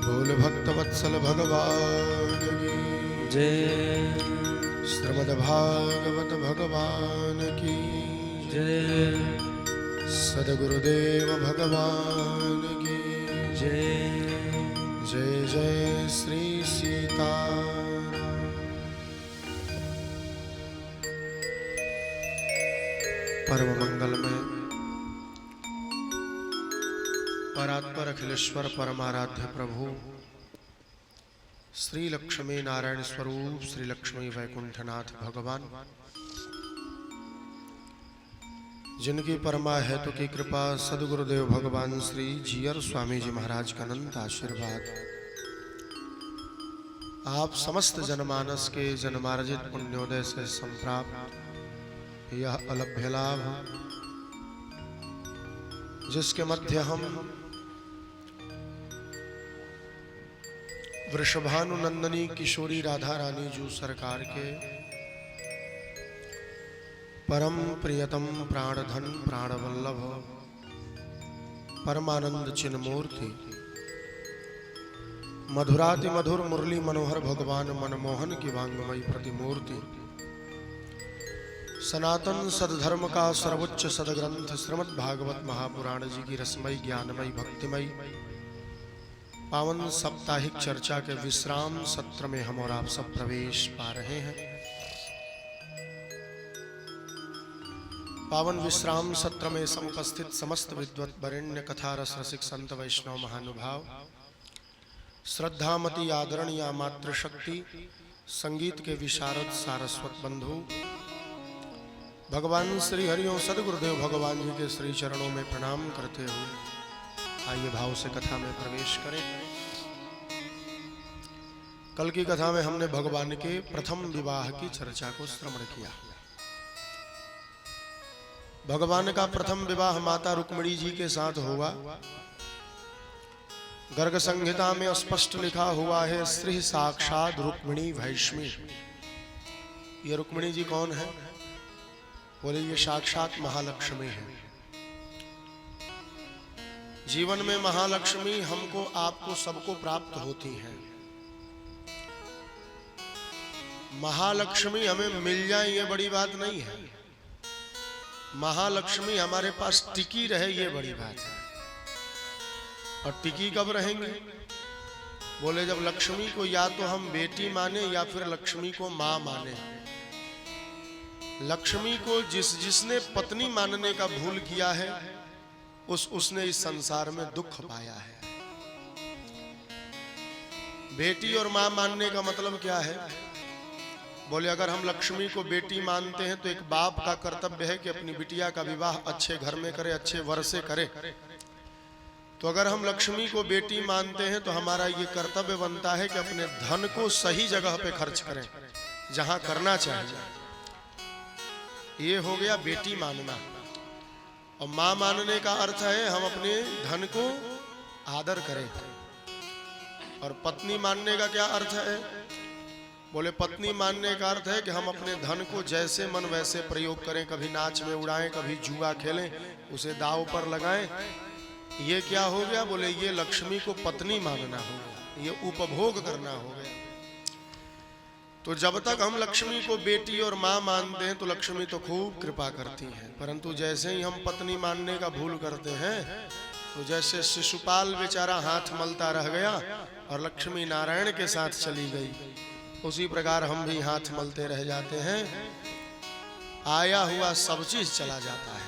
बोल भक्तवत्सल भगवान की जय। श्रीमद् भागवत भगवान की जय। सद्गुरुदेव भगवान की जय। जय जय श्री सीताराम। परम मंगल में परात्पर अखिलेश्वर परमाराध्य प्रभु श्री लक्ष्मी नारायण स्वरूप श्री लक्ष्मी वैकुंठनाथ भगवान, जिनकी परमा हेतु की कृपा सद्गुरुदेव भगवान श्री जीयर स्वामी जी महाराज का अनंत आशीर्वाद आप समस्त जनमानस के जन्मार्जित पुण्योदय से संप्राप्त यह अलभ्य लाभ, जिसके मध्य हम वृषभानुनंदनी किशोरी राधा रानी जू सरकार के परम प्रियतम प्राणधन प्राणवल्लभ परमानंद चिन्मूर्ति मधुराति मधुर मुरली मनोहर भगवान मनमोहन की वांगमयी प्रतिमूर्ति, सनातन सदधर्म का सर्वोच्च सदग्रंथ श्रीमद् भागवत महापुराण जी की रसमयी ज्ञानमयी भक्तिमयी पावन साप्ताहिक चर्चा के विश्राम सत्र में हम और आप सब प्रवेश पा रहे हैं। पावन विश्राम सत्र में समुपस्थित समस्त विद्वत वरेण्य कथा रस रसिक संत वैष्णव महानुभाव, श्रद्धामती आदरणीय मातृशक्ति संगीत के विशारद सारस्वत बंधु, भगवान श्री हरिओं सदगुरुदेव भगवान जी के श्री चरणों में प्रणाम करते हुए आइए भाव से कथा में प्रवेश करें। कल की कथा में हमने भगवान के प्रथम विवाह की चर्चा को श्रवण किया। भगवान का प्रथम विवाह माता रुक्मिणी जी के साथ हुआ। गर्ग संहिता में स्पष्ट लिखा हुआ है, श्री साक्षात रुक्मिणी भैष्मी। ये रुक्मिणी जी कौन है? बोले ये साक्षात महालक्ष्मी है। जीवन में महालक्ष्मी हमको आपको सबको प्राप्त होती हैं। महालक्ष्मी हमें मिल जाए ये बड़ी बात नहीं है, महालक्ष्मी हमारे पास टिकी रहे ये बड़ी बात है। और टिकी कब रहेंगे? बोले जब लक्ष्मी को या तो हम बेटी माने या फिर लक्ष्मी को मां माने। लक्ष्मी को जिसने पत्नी मानने का भूल किया है उसने इस संसार में दुख पाया है। बेटी और मां मानने का मतलब क्या है? बोले अगर हम लक्ष्मी को बेटी मानते हैं तो एक बाप का कर्तव्य है कि अपनी बिटिया का विवाह अच्छे घर में करे, अच्छे वर से करे। तो अगर हम लक्ष्मी को बेटी मानते हैं तो हमारा ये कर्तव्य बनता है कि अपने धन को सही जगह पे खर्च करें, जहां करना चाहिए। ये हो गया बेटी मानना। और मां मानने का अर्थ है हम अपने धन को आदर करें। और पत्नी मानने का क्या अर्थ है? बोले पत्नी मानने का अर्थ है कि हम अपने धन को जैसे मन वैसे प्रयोग करें, कभी नाच में उड़ाएं, कभी जुआ खेलें, उसे दांव पर लगाएं। ये क्या हो गया? बोले ये लक्ष्मी को पत्नी मानना हो गया, ये उपभोग करना हो गया। तो जब तक हम लक्ष्मी को बेटी और मां मानते हैं तो लक्ष्मी तो खूब कृपा करती हैं, परंतु जैसे ही हम पत्नी मानने का भूल करते हैं तो जैसे शिशुपाल बेचारा हाथ मलता रह गया और लक्ष्मी नारायण के साथ चली गई, उसी प्रकार हम भी हाथ मलते रह जाते हैं। आया हुआ सब चीज चला जाता है।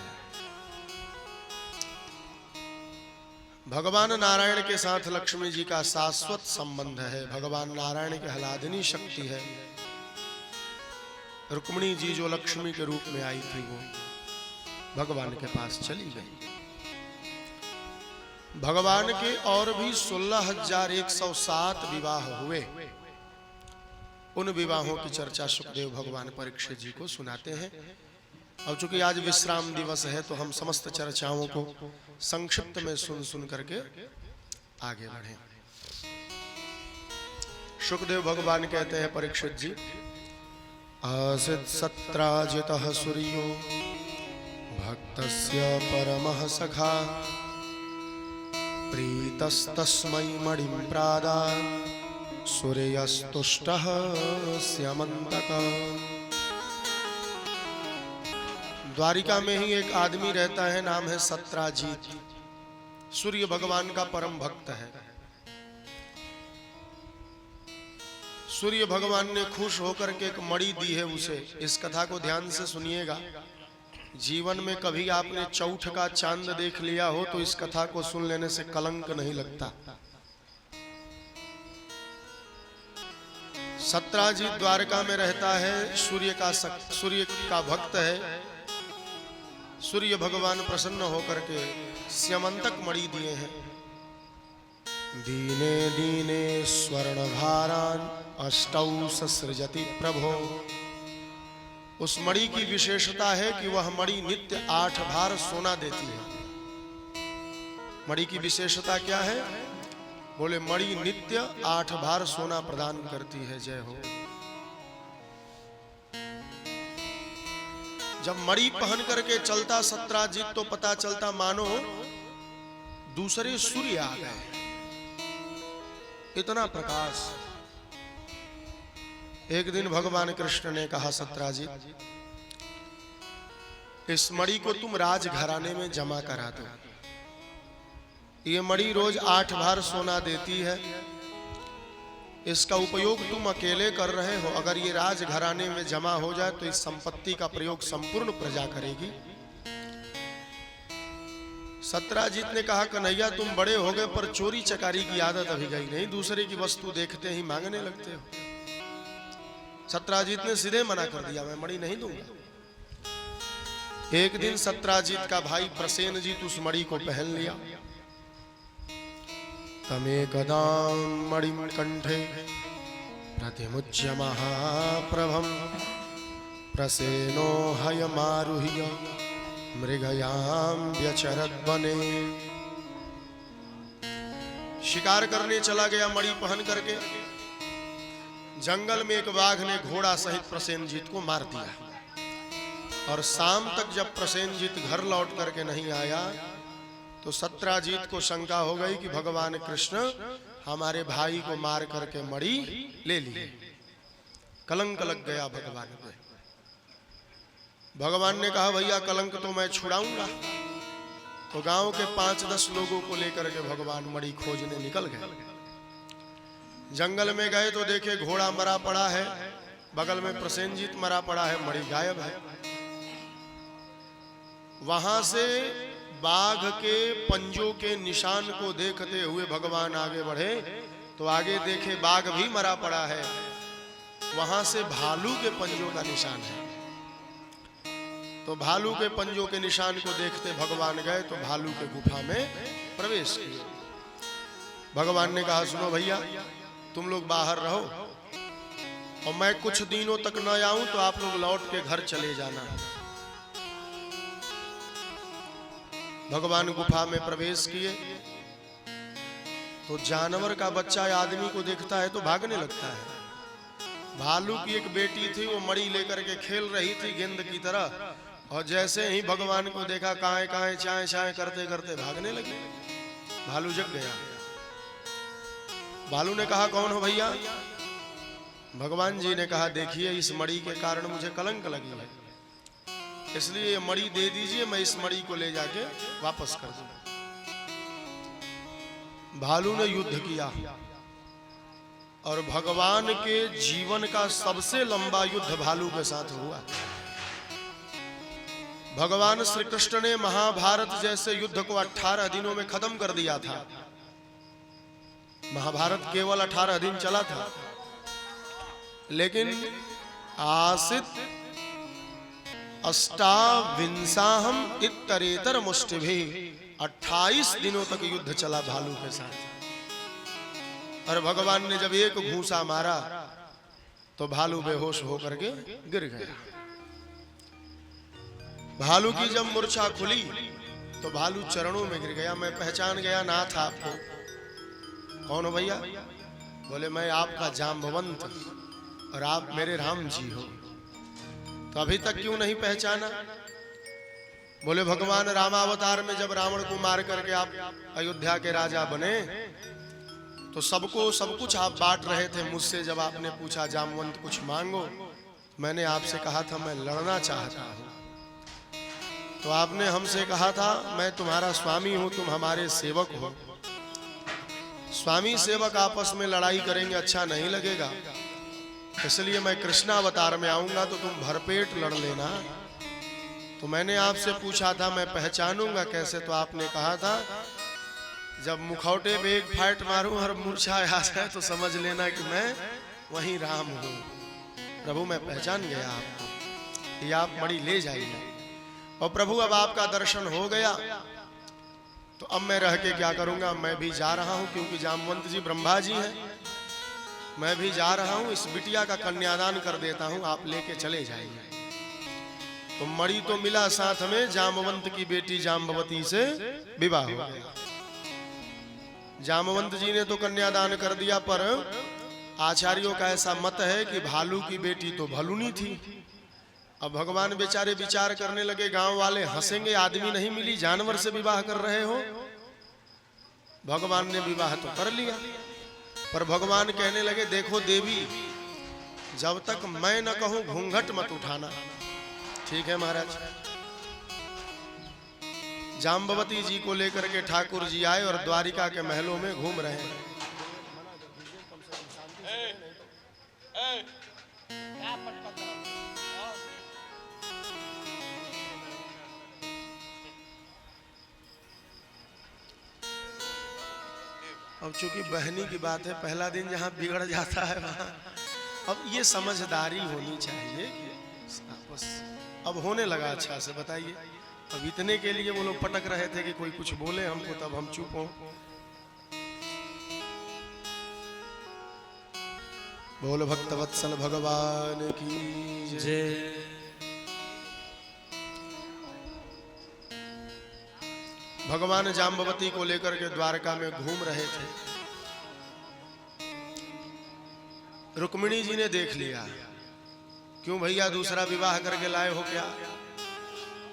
भगवान नारायण के साथ लक्ष्मी जी का शाश्वत संबंध है। भगवान नारायण की हलादिनी शक्ति है। रुक्मिणी जी जो लक्ष्मी के रूप में आई थी वो भगवान के पास चली गई। भगवान के और भी 16,107 विवाह हुए। उन विवाहों की चर्चा सुखदेव भगवान परीक्षित जी को सुनाते हैं। अब चूंकि आज विश्राम दिवस है तो हम समस्त चर्चाओं को संक्षिप्त में सुन करके आगे बढ़े। सुखदेव भगवान कहते हैं, परीक्षित जी, आसित सत्राजितः सूर्यो भक्तस्य परमः सखा प्रीतस्तस्मै मणिं प्रादात् सूर्यस्तुष्टः स्यमन्तकः। द्वारिका में ही एक आदमी रहता है, नाम है सत्राजीत। सूर्य भगवान का परम भक्त है। सूर्य भगवान ने खुश होकर के एक मणि दी है उसे। इस कथा को ध्यान से सुनिएगा। जीवन में कभी आपने चौथ का चांद देख लिया हो तो इस कथा को सुन लेने से कलंक नहीं लगता। सत्राजीत द्वारका में रहता है, सूर्य का भक्त है। सूर्य भगवान प्रसन्न होकर के स्यमंतक मणि दिए हैं। दीने दीने स्वर्ण भारान अष्टौ ससृजति प्रभो। उस मणि की विशेषता है कि वह मणि नित्य 8 भार सोना देती है। मणि की विशेषता क्या है? बोले मणि नित्य 8 भार सोना प्रदान करती है। जय हो। जब मणि पहन करके चलता सत्राजीत तो पता चलता मानो दूसरे सूर्य आ गए। इतना प्रकाश। एक दिन भगवान कृष्ण ने कहा, सत्राजीत इस मणि को तुम राजघराने में जमा करा दो। ये मणि रोज 8 भार सोना देती है। इसका उपयोग तुम अकेले कर रहे हो। अगर ये राजघराने में जमा हो जाए तो इस संपत्ति का प्रयोग संपूर्ण प्रजा करेगी। सत्राजीत ने कहा, कन्हैया तुम बड़े हो गए पर चोरी चकारी की आदत अभी गई नहीं। दूसरे की वस्तु देखते ही मांगने लगते हो। सत्राजीत ने सीधे मना कर दिया, मैं मणि नहीं दूंगा। एक दिन सत्राजीत का भाई प्रसेनजीत उस मणि को पहन लिया। तमेकदां मणिं कंठे प्रतिमुच्य महाप्रभं प्रसेनो हयमारुह्य मृगयां व्यचरद्वने। शिकार करने चला गया मणि पहन करके। जंगल में एक बाघ ने घोड़ा सहित प्रसेनजीत को मार दिया। और शाम तक जब प्रसेनजीत घर लौट करके नहीं आया तो सत्राजीत को शंका हो गई कि भगवान कृष्ण हमारे भाई को मार करके मणि ले लिए। कलंक लग गया भगवान पे। भगवान ने कहा, भैया कलंक तो मैं छुड़ाऊंगा। तो गांव के 5-10 लोगों को लेकर के भगवान मणि खोजने निकल गए। जंगल में गए तो देखे घोड़ा मरा पड़ा है, बगल में प्रसेनजीत मरा पड़ा है, मणि गायब है। वहां से बाघ के पंजों के निशान को देखते हुए भगवान आगे बढ़े तो आगे देखे बाघ भी मरा पड़ा है। वहां से भालू के पंजों का निशान है। तो भालू के पंजों के निशान को देखते भगवान गए तो भालू के गुफा में प्रवेश किए। भगवान ने कहा, सुनो भैया तुम लोग बाहर रहो और मैं कुछ दिनों तक न आऊं तो आप लोग लौट के घर चले जाना। भगवान गुफा में प्रवेश किए तो जानवर का बच्चा आदमी को देखता है तो भागने लगता है। भालू की एक बेटी थी, वो मणि लेकर के खेल रही थी गेंद की तरह, और जैसे ही भगवान को देखा काए काए चाए चाए करते करते भागने लगी। भालू जग गया। भालू ने कहा, कौन हो भैया? भगवान जी ने कहा, देखिए इस मणि के कारण मुझे कलंक लगी है, इसलिए ये मणि दे दीजिए, मैं इस मणि को ले जाके वापस कर दूंगा। भालू ने युद्ध किया और भगवान के जीवन का सबसे लंबा युद्ध भालू के साथ हुआ। भगवान श्री कृष्ण ने महाभारत जैसे युद्ध को 18 दिनों में खत्म कर दिया था। महाभारत केवल 18 दिन चला था, लेकिन आसित अष्टाविंसाहम इत्तरेतर मुष्टिभिः 28 दिनों तक युद्ध चला भालू के साथ। और भगवान ने जब एक घूंसा मारा तो भालू बेहोश होकर के गिर गया। भालू की जब मूर्छा खुली तो भालू चरणों में गिर गया। मैं पहचान गया नाथ आपको। कौन हो भैया? बोले, मैं आपका जाम्बवंत और आप मेरे राम जी हो। तो अभी तक क्यों नहीं पहचाना? बोले भगवान रामावतार में जब रावण को मार करके आप अयोध्या के राजा बने तो सबको सब कुछ आप बांट रहे थे। मुझसे जब आपने पूछा जामवंत कुछ मांगो, मैंने आपसे कहा था मैं लड़ना चाहता हूं, तो आपने हमसे कहा था मैं तुम्हारा स्वामी हूं, तुम हमारे सेवक हो। स्वामी सेवक आपस में लड़ाई करेंगे अच्छा नहीं लगेगा, इसलिए मैं कृष्णावतार में आऊंगा तो तुम भरपेट लड़ लेना। तो मैंने आपसे पूछा था मैं पहचानूंगा कैसे, तो आपने कहा था जब मुखौटे पे एक फाइट मारूं और मूर्छा आ जाए तो समझ लेना कि मैं वही राम हूं। प्रभु मैं पहचान गया आपको, ये आप मणि ले जाइए। और प्रभु अब आपका दर्शन हो गया तो अब मैं रह के क्या करूंगा, मैं भी जा रहा हूं, क्योंकि जामवंत जी ब्रह्मा जी हैं, मैं भी जा रहा हूं, इस बिटिया का कन्यादान कर देता हूं, आप लेके चले जाइए। तो मणि तो मिला, साथ में जामवंत की बेटी जाम्बवती से विवाह हो गया। जामवंत जी ने तो कन्यादान कर दिया, पर आचार्यों का ऐसा मत है कि भालू की बेटी तो भलुनी थी। अब भगवान बेचारे विचार करने लगे, गांव वाले हंसेंगे, आदमी नहीं मिली, जानवर से विवाह कर रहे हो। भगवान ने विवाह तो कर लिया, पर भगवान कहने लगे देखो देवी, जब तक मैं न कहूं घूंघट मत उठाना। ठीक है महाराज। जाम्बवती जी को लेकर के ठाकुर जी आए और द्वारिका के महलों में घूम रहे हैं। अब चूंकि बहनी की बात है, पहला दिन जहां बिगड़ जाता है वहां अब ये समझदारी होनी चाहिए कि आपस अब होने लगा अच्छा से। बताइए, अब इतने के लिए वो लोग पटक रहे थे कि कोई कुछ बोले हमको, तब हम चुप हों। बोल भक्तवत्सल भगवान की जय। भगवान जाम्बवती को लेकर के द्वारका में घूम रहे थे। रुक्मिणी जी ने देख लिया, क्यों भैया दूसरा विवाह करके लाए हो क्या?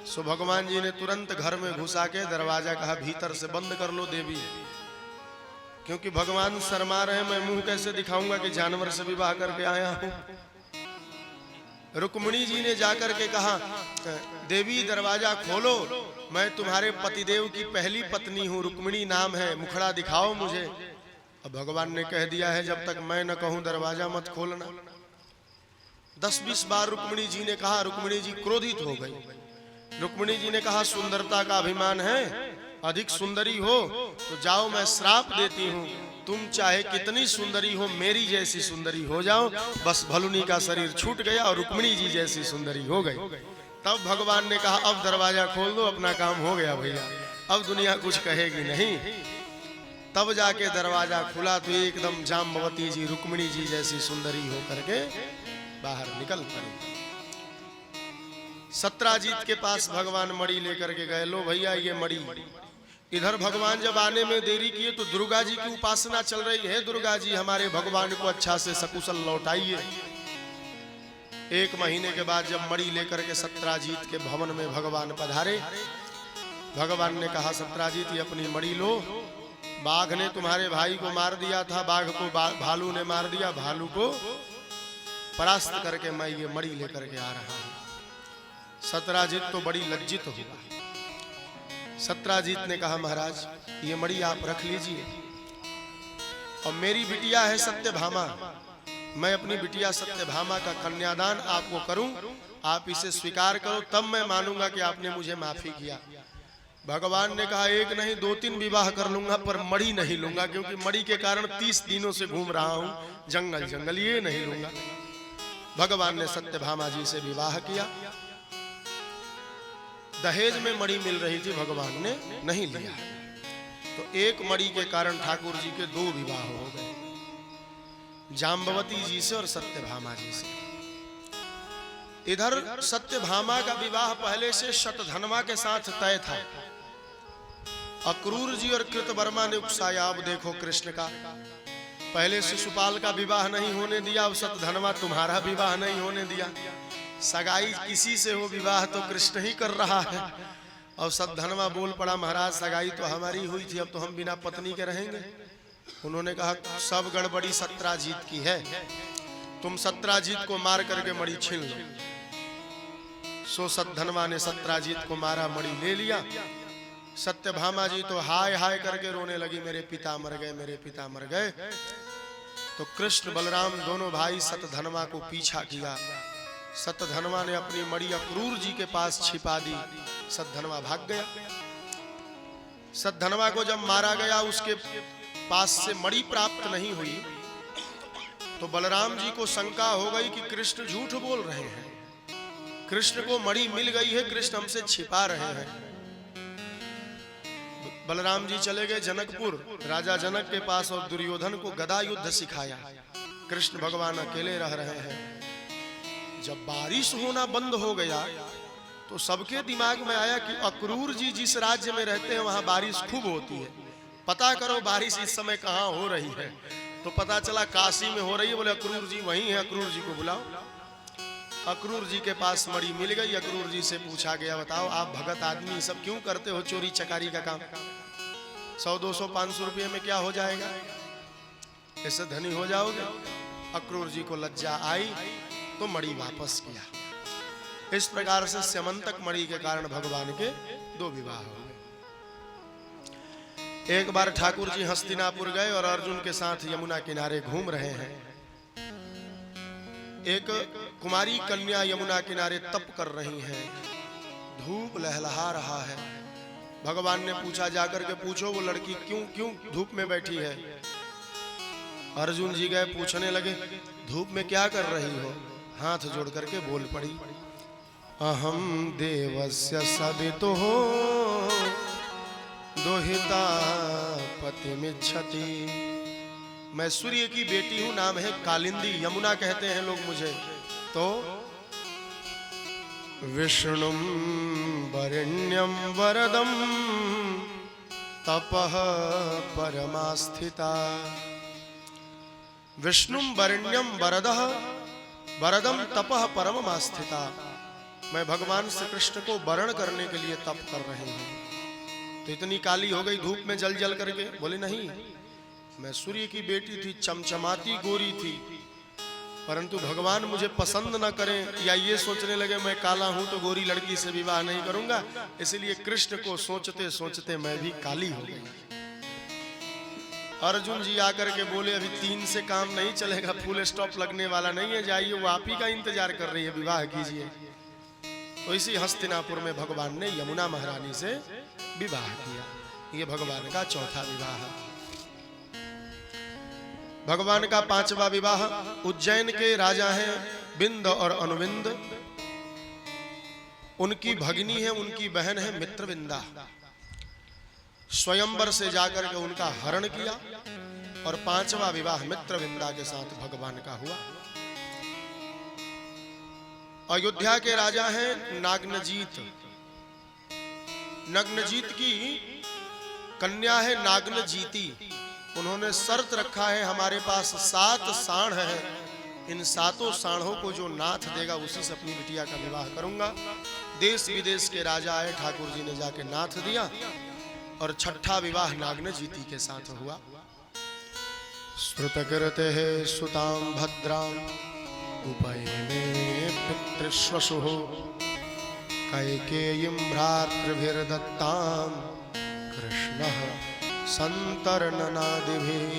सो भगवान जी ने तुरंत घर में घुसा के दरवाजा कहा भीतर से बंद कर लो देवी, क्योंकि भगवान शर्मा रहे, मैं मुंह कैसे दिखाऊंगा कि जानवर से विवाह करके आया हूं। रुक्मिणी जी ने जाकर के कहा देवी दरवाजा खोलो, मैं तुम्हारे पतिदेव की पहली पत्नी हूं, रुक्मिणी नाम है, मुखड़ा दिखाओ मुझे। अब भगवान ने कह दिया है जब तक मैं न कहूं दरवाजा मत खोलना। 10-20 बार रुक्मिणी जी ने कहा, रुक्मिणी जी क्रोधित हो गई। रुक्मिणी जी ने कहा सुंदरता का अभिमान है, अधिक सुंदरी हो तो जाओ मैं श्राप देती हूँ, तुम चाहे कितनी सुंदरी हो मेरी जैसी सुंदरी हो जाओ। बस भलुनी का शरीर छूट गया और रुक्मिणी जी जैसी सुंदरी हो गई। तब भगवान ने कहा अब दरवाजा खोल दो, अपना काम हो गया भैया, अब दुनिया कुछ कहेगी नहीं। तब जाके दरवाजा खुला तो एकदम जाम्बवती जी रुक्मिणी जी जैसी सुंदरी हो करके बाहर निकल पड़ी। सत्राजीत के पास भगवान मणि लेकर के गए, लो भैया ये मणि। इधर भगवान जब आने में देरी किए तो दुर्गा जी की उपासना चल रही है, दुर्गा जी हमारे भगवान को अच्छा से सकुशल लौटाइए। 1 महीने के बाद जब मणि लेकर के सत्राजीत के भवन में भगवान पधारे, भगवान ने कहा सत्राजीत ये अपनी मणि लो, बाघ ने तुम्हारे भाई को मार दिया था, बाघ को भालू ने मार दिया, भालू को परास्त करके मैं ये मणि लेकर के आ रहा हूं। सत्राजीत तो बड़ी लज्जित हुआ। सत्राजीत ने कहा महाराज ये मणि आप रख लीजिए, और मेरी बिटिया है सत्यभामा, मैं अपनी बिटिया सत्यभामा का कन्यादान आपको करूं, आप इसे स्वीकार करो तब मैं मानूंगा कि आपने मुझे माफी किया। भगवान ने कहा 1 नहीं 2-3 विवाह कर लूंगा, पर मणि नहीं लूंगा, क्योंकि मणि के कारण 30 दिनों से घूम रहा हूं जंगल जंगल, ये नहीं लूंगा। भगवान ने सत्यभामा जी से विवाह किया। दहेज में मणि मिल रही थी, भगवान ने नहीं लिया, तो 1 मणि के कारण ठाकुर जी के 2 विवाह हो गए, जाम्बवती जी से और सत्यभामा जी से। इधर सत्यभामा का विवाह पहले से शतधनवा के साथ तय था। अक्रूर जी और कृतवर्मा ने उकसाया, अब देखो कृष्ण का, पहले शिशुपाल का विवाह नहीं होने दिया, अब शतधनवा तुम्हारा विवाह नहीं होने दिया। सगाई किसी से हो विवाह तो कृष्ण ही कर रहा है, और सद्धनवा बोल पड़ा, महाराज सगाई तो हमारी हुई थी, अब तो हम बिना पत्नी के रहेंगे। उन्होंने कहा सब गड़बड़ी सत्राजीत की है, तुम सत्राजीत को मार करके मणि छीन लो। सो सद्धनवा ने सत्राजीत को मारा, मणि ले लिया। सत्यभामा जी तो हाय हाय करके रोने लगी, मेरे पिता मर गए, मेरे पिता मर गए। तो कृष्ण बलराम दोनों भाई सतधनवा को पीछा किया। सतधनवा ने अपनी मणि अक्रूर जी के पास छिपा दी, सतधनवा भाग गया। सतधनवा को जब मारा गया, उसके पास से मणि प्राप्त नहीं हुई, तो बलराम जी को शंका हो गई कि कृष्ण झूठ बोल रहे हैं, कृष्ण को मणि मिल गई है, कृष्ण हमसे छिपा रहे हैं। बलराम जी चले गए जनकपुर, राजा जनक के पास, और दुर्योधन को गदा युद्ध सिखाया। कृष्ण भगवान अकेले रह रहे हैं। जब बारिश होना बंद हो गया तो सबके दिमाग में आया कि अक्रूर जी जिस राज्य में रहते हैं वहां बारिश खूब होती है, पता करो बारिश इस समय कहां हो रही है। तो पता चला काशी में हो रही है। बोले अक्रूर जी वहीं है, अक्रूर जी को बुलाओ। अक्रूर जी के पास मणि मिल गई। अक्रूर जी से पूछा गया, बताओ आप भगत आदमी सब क्यों करते हो चोरी चकारी का काम? 100 200 500 रुपये में क्या हो जाएगा, ऐसे धनी हो जाओगे। अक्रूर जी को लज्जा आई तो मणि वापस किया। इस प्रकार से स्यमंतक मणि के कारण भगवान के 2 विवाह हो गए। एक बार ठाकुर जी हस्तिनापुर गए और अर्जुन के साथ यमुना किनारे घूम रहे हैं। एक कुमारी कन्या यमुना किनारे तप कर रही है, धूप लहलहा रहा है। भगवान ने पूछा, जाकर के पूछो वो लड़की क्यों धूप में बैठी है। अर्जुन जी गए, पूछने लगे धूप में क्या कर रही हो। हाथ जोड़ करके बोल पड़ी, अहम देवस्य सवितुः दोहिता पतिमिच्छति। मैं सूर्य की बेटी हूं, नाम है कालिंदी, यमुना कहते हैं लोग मुझे। तो विष्णुं वरेण्यं वरदं तपः परमास्थिता। विष्णुं वरेण्यं वरदः वरदम तपः परमास्थिता। मैं भगवान श्री कृष्ण को वरण करने के लिए तप कर रही हूं। तो इतनी काली हो गई धूप में जल जल करके। बोले नहीं, मैं सूर्य की बेटी थी, चमचमाती गोरी थी, परंतु भगवान मुझे पसंद न करें या ये सोचने लगे मैं काला हूं तो गोरी लड़की से विवाह नहीं करूंगा, इसलिए कृष्ण को सोचते सोचते मैं भी काली हो गई। अर्जुन जी आकर के बोले, अभी 3 से काम नहीं चलेगा, फुल स्टॉप लगने वाला नहीं है, जाइए वो आप ही का इंतजार कर रही है, विवाह कीजिए। तो इसी हस्तिनापुर में भगवान ने यमुना महारानी से विवाह किया। ये भगवान का 4था विवाह। भगवान का 5वां विवाह उज्जैन के राजा हैं बिंद और अनुविंद। उनकी भगिनी है, उनकी बहन है मित्रविंदा। स्वयंवर से जाकर के उनका हरण किया और 5वां विवाह मित्रविंदा के साथ भगवान का हुआ। अयोध्या के राजा हैं नागनजीत। नग्नजीत की कन्या है नागनजीती। उन्होंने शर्त रखा है, हमारे पास 7 साढ़ है, इन 7 साढ़ों को जो नाथ देगा उसी से अपनी बिटिया का विवाह करूंगा। देश विदेश के राजा आए, ठाकुर जी ने जाके नाथ दिया और 6ठा विवाह नागनजीती के साथ हुआ। श्रुतकृते सुतां भद्रां उपैमे पितृश्वशुः कैकेयीं भ्रातृभिर्दत्तां कृष्णः संतर्दनादिभिः।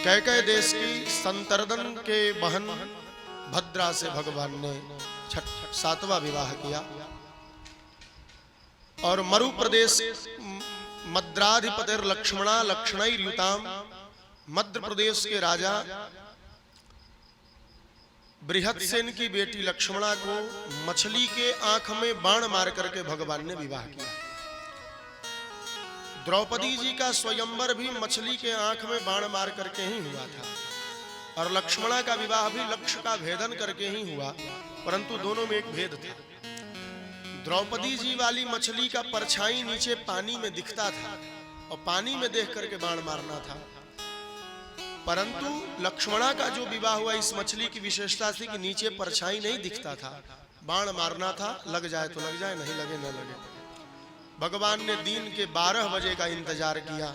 कैकेय देश की संतर्दन के बहन भद्रा से भगवान ने 7वां विवाह किया। और मरु प्रदेश मद्राधिपतिर लक्ष्मणा लक्षणैर्युताम, मध्य प्रदेश के राजा बृहत्सेन की बेटी लक्ष्मणा को मछली के आंख में बाण मार करके भगवान ने विवाह किया। द्रौपदी जी का स्वयंवर भी मछली के आंख में बाण मार करके ही हुआ था और लक्ष्मणा का विवाह भी लक्ष्य का भेदन करके ही हुआ, परंतु दोनों में एक भेद था। द्रौपदी जी वाली मछली का परछाई नीचे पानी में दिखता था और पानी में देख करके बाण मारना था, परंतु लक्ष्मणा का जो विवाह हुआ इस मछली की विशेषता थी कि नीचे परछाई नहीं दिखता था, बाण मारना था, लग जाए तो लग जाए, नहीं लगे न लगे। भगवान ने दिन के 12 बजे का इंतजार किया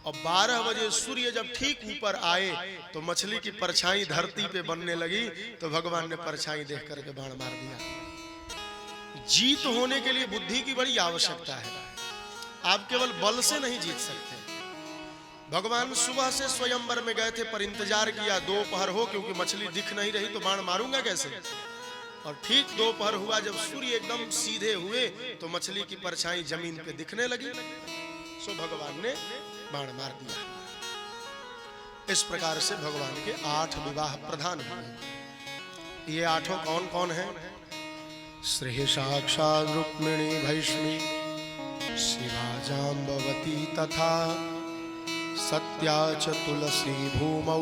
और 12 बजे सूर्य जब ठीक ऊपर आए तो मछली की परछाई धरती पे बनने लगी, तो भगवान ने परछाई देख करके बाण मार दिया। जीत होने के लिए बुद्धि की बड़ी आवश्यकता है, आप केवल बल से नहीं जीत सकते। भगवान सुबह से स्वयंवर में गए थे पर इंतजार किया दोपहर हो, क्योंकि मछली दिख नहीं रही तो बाण मारूंगा कैसे। और ठीक दोपहर हुआ, जब सूर्य एकदम सीधे हुए तो मछली की परछाई जमीन पे दिखने लगी, सो भगवान ने बाण मार दिया। इस प्रकार से भगवान के 8 विवाह प्रधान हुए। ये 8 कौन कौन हैं? श्री साक्षात् रुक्मिणी भैष्मी, शिवा जाम्बवती तथा सत्या च तुलसी भूमौ,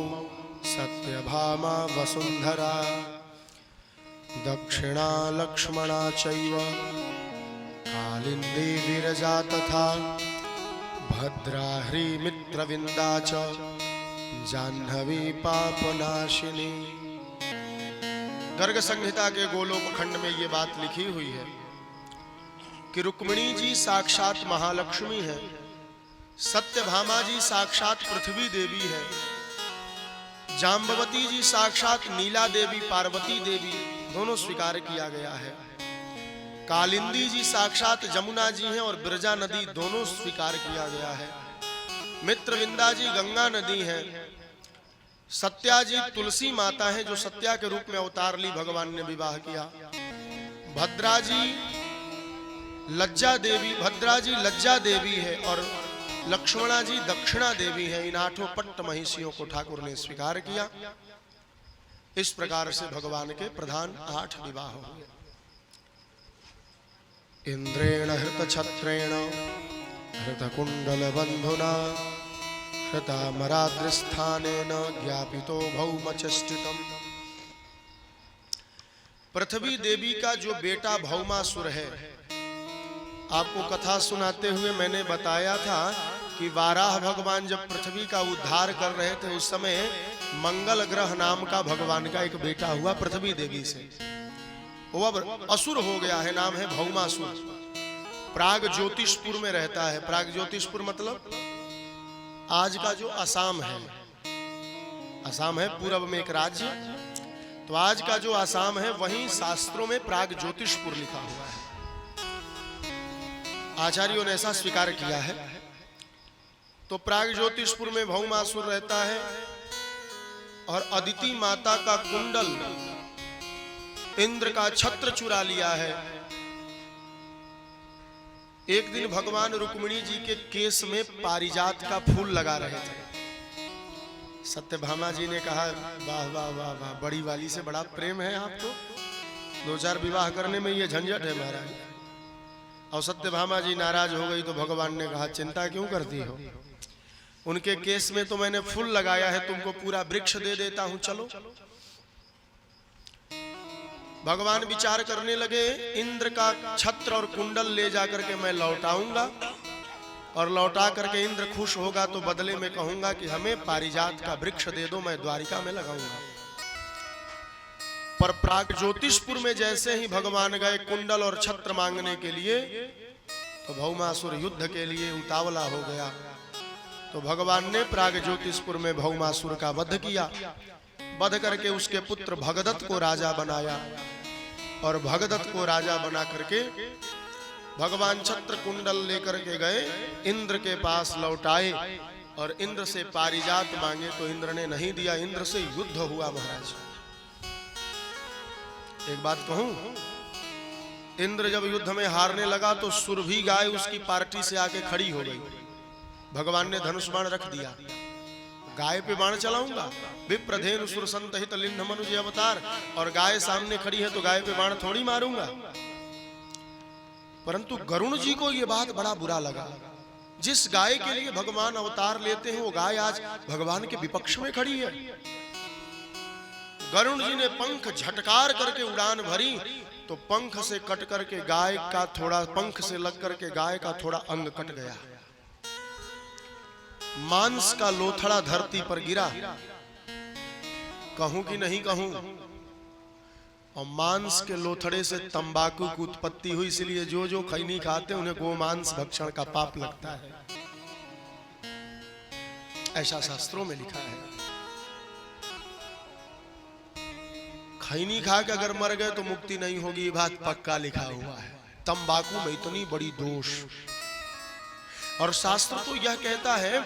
सत्यभामा वसुंधरा, दक्षिणा लक्ष्मणा चैव कालिंदी विरजा तथा भद्रा ह्रीमित्रविंदा च जाह्नवी पापनाशिनी। गर्ग संहिता के गोलोक खंड में ये बात लिखी हुई है कि रुक्मिणी जी साक्षात महालक्ष्मी है, सत्यभामा जी साक्षात पृथ्वी देवी है, जाम्बवती जी साक्षात नीला देवी पार्वती देवी दोनों स्वीकार किया गया है, कालिंदी जी साक्षात जमुना जी हैं और बिरजा नदी दोनों स्वीकार किया गया है, मित्रविंदा जी गंगा नदी है, सत्या जी तुलसी माता है जो सत्या के रूप में अवतार ली भगवान ने विवाह किया, भद्रा जी लज्जा देवी है और लक्ष्मणा जी दक्षिणा देवी है। इन 8 पट्ट महिषियों को ठाकुर ने स्वीकार किया। इस प्रकार से भगवान के प्रधान 8 विवाह हुए। इंद्रेण हृत छत्रेण हृत कुंडल बंधुना हृतामराद्रिस्थानेन ज्ञापितो भौमचष्टितम्। पृथ्वी देवी का जो बेटा भौमासुर है, आपको कथा सुनाते हुए मैंने बताया था कि वाराह भगवान जब पृथ्वी का उद्धार कर रहे थे उस समय मंगल ग्रह नाम का भगवान का एक बेटा हुआ पृथ्वी देवी से, वो अब असुर हो गया है, नाम है भौमासुर। प्राग ज्योतिषपुर में रहता है। प्राग ज्योतिषपुर मतलब आज का जो असम है, असम है पूर्व में एक राज्य, तो आज का जो असम है वहीं शास्त्रों में प्राग ज्योतिषपुर लिखा हुआ है। आचार्यों ने ऐसा स्वीकार किया है। तो प्राग ज्योतिषपुर में भौमासुर रहता है और अदिति माता का कुंडल इंद्र का छत्र चुरा लिया है। एक दिन भगवान रुक्मिणी जी के केस में पारिजात का फूल लगा रहे थे। सत्यभामा जी ने कहा, वाह वाह वाह वाह, बड़ी वाली से बड़ा प्रेम है आपको, 2-4 विवाह करने में ये झंझट है महाराज। और सत्यभामा जी नाराज हो गई तो भगवान ने कहा, चिंता क्यों करती हो, उनके केस में तो मैंने फूल लगाया है, तुमको पूरा वृक्ष दे देता हूं, चलो। भगवान विचार करने लगे, इंद्र का छत्र और कुंडल ले जाकर के मैं लौटाऊंगा और लौटा करके इंद्र खुश होगा तो बदले में कहूंगा कि हमें पारिजात का वृक्ष दे दो, मैं द्वारिका में लगाऊंगा। पर प्राग ज्योतिषपुर में जैसे ही भगवान गए कुंडल और छत्र मांगने के लिए, तो भौमासुर युद्ध के लिए उतावला हो गया। तो भगवान ने प्राग ज्योतिषपुर में भौमासुर का वध किया। वध करके उसके पुत्र भगदत्त को राजा बनाया और भगदत्त को राजा बना करके भगवान छत्र कुंडल लेकर के गए, इंद्र के पास लौटाए और इंद्र से पारिजात मांगे तो इंद्र ने नहीं दिया। इंद्र से युद्ध हुआ महाराज। एक बात कहूं, इंद्र जब युद्ध में हारने लगा तो सुरभि गाय उसकी पार्टी से आके खड़ी हो गई। भगवान ने धनुष बाण रख दिया, गाय पे बाण चलाऊंगा, विप्रधेनु सुरसंतहित लिंध मनुज अवतार, और गाय सामने खड़ी है तो गाय पे बाण थोड़ी मारूंगा। परंतु गरुण जी को यह बात बड़ा बुरा लगा। जिस गाय के लिए भगवान अवतार लेते हैं वो गाय आज भगवान के विपक्ष में खड़ी है। गरुण जी ने पंख झटकार करके उड़ान भरी तो पंख से कट करके गाय का थोड़ा, पंख से लग करके गाय का थोड़ा अंग कट गया, मांस का लोथड़ा धरती पर गिरा। कहूं कि नहीं कहूं, और मांस के लोथड़े से तंबाकू की उत्पत्ति हुई, इसलिए जो जो खैनी खाते उन्हें गोमांस भक्षण का पाप लगता है, ऐसा शास्त्रों में लिखा है। खैनी खा के अगर मर गए तो मुक्ति नहीं होगी, ये बात पक्का लिखा हुआ है। तंबाकू में इतनी बड़ी दोष, और शास्त्र तो यह कहता है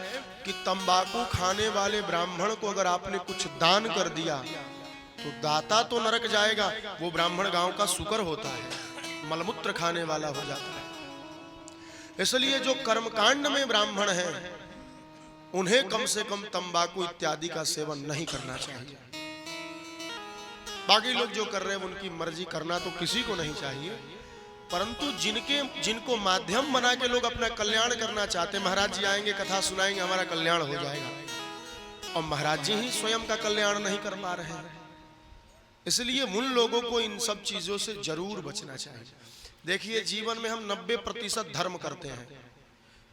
कि तंबाकू खाने वाले ब्राह्मण को अगर आपने कुछ दान कर दिया तो दाता तो नरक जाएगा, वो ब्राह्मण गांव का शुकर होता है, मलमूत्र खाने वाला हो जाता है। इसलिए जो कर्मकांड में ब्राह्मण हैं उन्हें कम से कम तंबाकू इत्यादि का सेवन नहीं करना चाहिए। बाकी लोग जो कर रहे हैं उनकी मर्जी, करना तो किसी को नहीं चाहिए, परंतु जिनको माध्यम बना के लोग अपना कल्याण करना चाहते, महाराज जी आएंगे कथा सुनाएंगे हमारा कल्याण हो जाएगा, और महाराज जी ही स्वयं का कल्याण नहीं कर पा रहे हैं। इसलिए उन लोगों को इन सब चीजों से जरूर बचना चाहिए। देखिए जीवन में हम 90% धर्म करते हैं।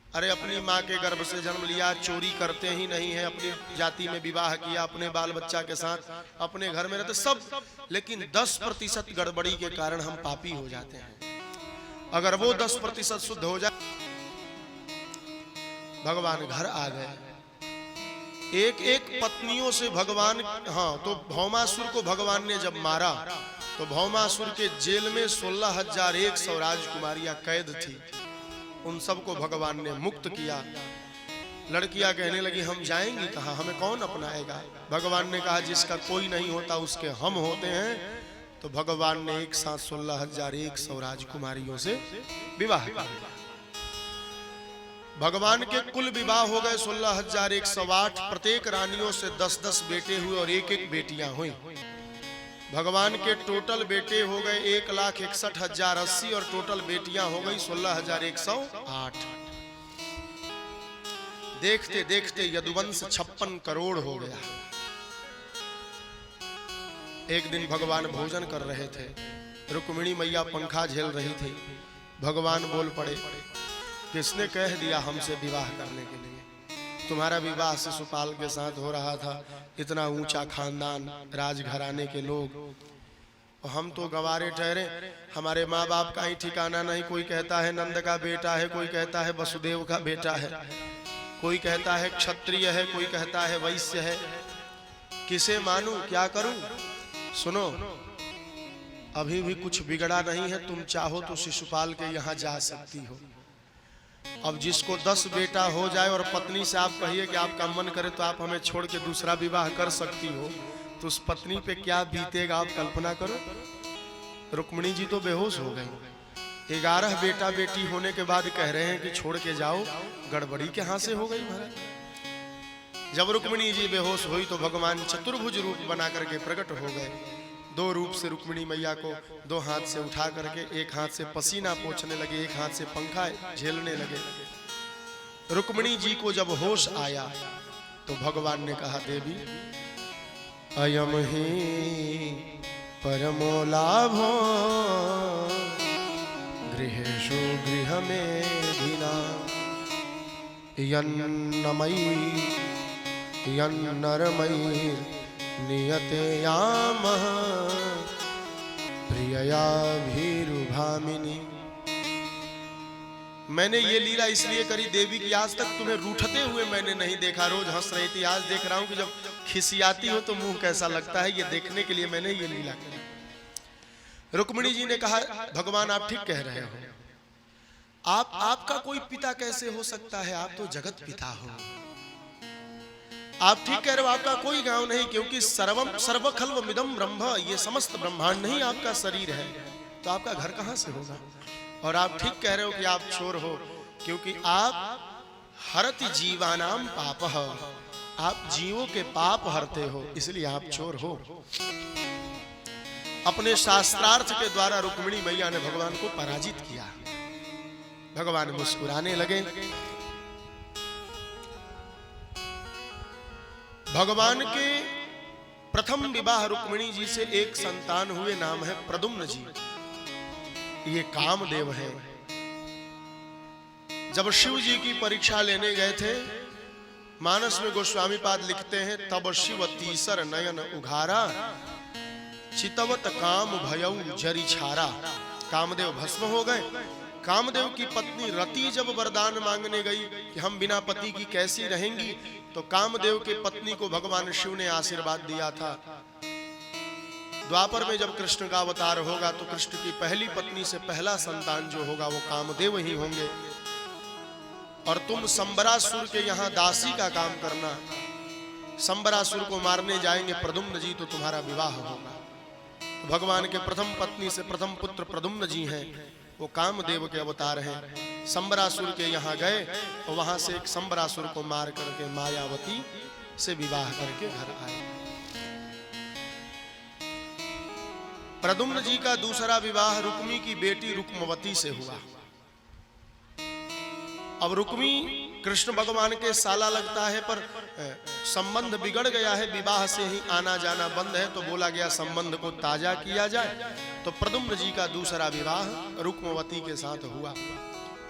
अरे अपनी माँ के गर्भ से जन्म लिया, चोरी करते ही नहीं है, अपनी जाति में विवाह किया, अपने बाल बच्चा के साथ अपने घर में रहते सब, लेकिन 10% गड़बड़ी के कारण हम पापी हो जाते हैं। अगर वो 10% शुद्ध हो जाए, भगवान घर आ गए, एक एक पत्नियों से भगवान, हाँ तो भौमासुर को भगवान ने जब मारा तो भौमासुर के जेल में 16,100 राजकुमारियां कैद थी, उन सबको भगवान ने मुक्त किया। लड़कियां कहने लगी हम जाएंगी कहाँ, हमें कौन अपनाएगा। भगवान ने कहा जिसका कोई नहीं होता उसके हम होते हैं। तो भगवान ने एक साथ 16,100 राजकुमारियों से विवाह किया। भगवान के कुल विवाह हो गए 16,108, प्रत्येक रानियों से 10-10 बेटे हुए और एक एक बेटियां हुई। भगवान के टोटल बेटे हो गए 1,61,080 और टोटल बेटियां हो गई 16,108। देखते देखते यदुवंश 56 करोड़ हो गया। एक दिन भगवान भोजन कर रहे थे, रुक्मिणी मैया पंखा झेल रही थी। भगवान बोल पड़े, किसने कह दिया हमसे विवाह करने के लिए? तुम्हारा विवाह शिशुपाल के साथ हो रहा था, इतना ऊंचा खानदान, राजघराने के लोग, और हम तो गंवारे ठहरे। हमारे माँ बाप का ही ठिकाना नहीं। कोई कहता है नंद का बेटा है, कोई कहता है वसुदेव का बेटा है, कोई कहता है क्षत्रिय है, कोई कहता है वैश्य है। किसे मानूं, क्या करूं? सुनो, अभी भी कुछ बिगड़ा नहीं है। तुम चाहो तो शिशुपाल के यहाँ जा सकती हो। अब जिसको 10 बेटा हो जाए और पत्नी से आप कहिए कि आपका मन करे तो आप हमें छोड़ के दूसरा विवाह कर सकती हो, तो उस पत्नी पे क्या बीतेगा आप कल्पना करो। रुक्मिणी जी तो बेहोश हो गई। 11 बेटा बेटी होने के बाद कह रहे हैं कि छोड़ के जाओ, गड़बड़ी कहां से हो गई महाराज। जब रुक्मिणी जी बेहोश हुई तो भगवान चतुर्भुज रूप बना करके प्रकट हो गए। 2 रूप से रुक्मिणी मैया को 2 हाथ से उठा करके, एक हाथ से पसीना पोंछने लगे, एक हाथ से पंखा झेलने लगे। रुक्मिणी जी को जब होश आया तो भगवान ने कहा, देवी अयम ही परमो लाभो गृहेषु गृहमेधिना यन्नमयी यन्नरमयी नियते यामः प्रियया भीरुभामिनी। मैंने ये लीला इसलिए करी देवी की, आज तक तुम्हें रूठते हुए मैंने नहीं देखा। रोज हंस रही थी, आज देख रहा हूं कि जब खिसियाती हो तो मुंह कैसा लगता है, ये देखने के लिए मैंने ये लीला करी। रुक्मिणी जी ने कहा, भगवान आप ठीक कह रहे हो। आपका कोई पिता कैसे हो सकता है? आप तो जगत पिता हो। आप ठीक कह रहे हो, आपका कोई गांव नहीं, क्योंकि सर्वखल्वमिदं ब्रह्म, ये समस्त ब्रह्मांड नहीं आपका शरीर है, तो आपका घर कहां से होगा? और आप ठीक कह रहे हो कि आप चोर हो, क्योंकि आप हरति जीवानाम पापः, आप जीवों के पाप हरते हो, इसलिए आप चोर हो। अपने शास्त्रार्थ के द्वारा रुक्मिणी मैया ने भगवान को पराजित किया। भगवान मुस्कुराने लगे। भगवान के प्रथम विवाह रुक्मिणी जी से एक संतान हुए, नाम है प्रद्युम्न जी। ये कामदेव है। जब शिव जी की परीक्षा लेने गए थे, मानस में गोस्वामी पाद लिखते हैं, तब शिव तीसर नयन उघारा, चितवत काम भयऊ जरी छारा। कामदेव भस्म हो गए। कामदेव की पत्नी रति जब वरदान मांगने गई कि हम बिना पति की कैसी रहेंगी, तो कामदेव के पत्नी को भगवान शिव ने आशीर्वाद दिया था, द्वापर में जब कृष्ण का अवतार होगा तो कृष्ण की पहली पत्नी से पहला संतान जो होगा वो कामदेव ही होंगे, और तुम संबरासुर के यहाँ दासी का काम करना। संबरासुर को मारने जाएंगे प्रद्युम्न जी तो तुम्हारा विवाह होगा। तो भगवान के प्रथम पत्नी से प्रथम पुत्र प्रद्युम्न जी हैं, वो कामदेव के अवतार हैं। संबरासुर के यहाँ गए और वहां से एक संबरासुर को मार करके मायावती से विवाह करके घर आए। प्रद्युम्न जी का दूसरा विवाह रुक्मी की बेटी रुक्मवती से हुआ। अब रुक्मी कृष्ण भगवान के साला लगता है, पर संबंध बिगड़ गया है, विवाह से ही आना जाना बंद है, तो बोला गया संबंध को ताजा किया जाए। तो प्रद्युम्न जी का दूसरा विवाह रुक्मवती के साथ हुआ,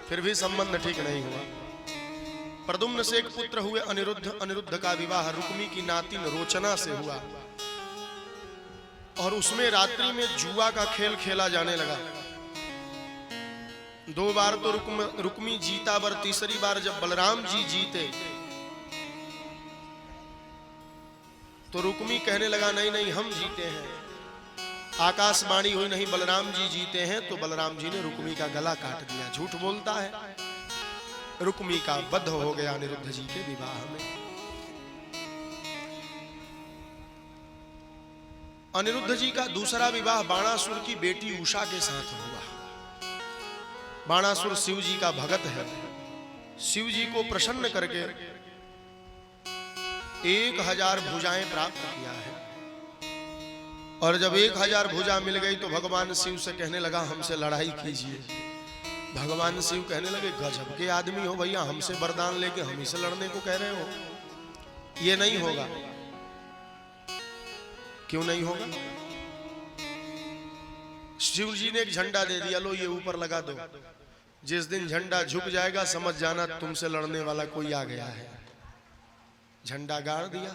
फिर भी संबंध ठीक नहीं हुआ। प्रद्युम्न से एक पुत्र हुए अनिरुद्ध। अनिरुद्ध का विवाह रुक्मी की नातिन रोचना से हुआ, और उसमें रात्रि में जुआ का खेल खेला जाने लगा। 2 बार तो रुक्मी जीता, पर तीसरी बार जब बलराम जी जीते तो रुक्मी कहने लगा नहीं नहीं हम जीते हैं। आकाशवाणी हुई नहीं बलराम जी जीते हैं, तो बलराम जी ने रुक्मी का गला काट दिया। झूठ बोलता है। रुक्मी का वध हो गया अनिरुद्ध जी के विवाह में। अनिरुद्ध जी का दूसरा विवाह बाणासुर की बेटी उषा के साथ हुआ। बाणासुर शिव जी का भगत है। शिव जी को प्रसन्न करके 1000 भुजाएं प्राप्त किया है, और जब 1000 भुजा मिल गई तो भगवान शिव से कहने लगा हमसे लड़ाई कीजिए। भगवान शिव कहने लगे गजब के आदमी हो भैया, हमसे वरदान लेके हम ही से लड़ने को कह रहे हो, ये नहीं होगा। क्यों नहीं होगा? शिव जी ने एक झंडा दे दिया, लो ये ऊपर लगा दो। जिस दिन झंडा झुक जाएगा समझ जाना तुमसे लड़ने वाला कोई आ गया है। झंडा गाड़ दिया।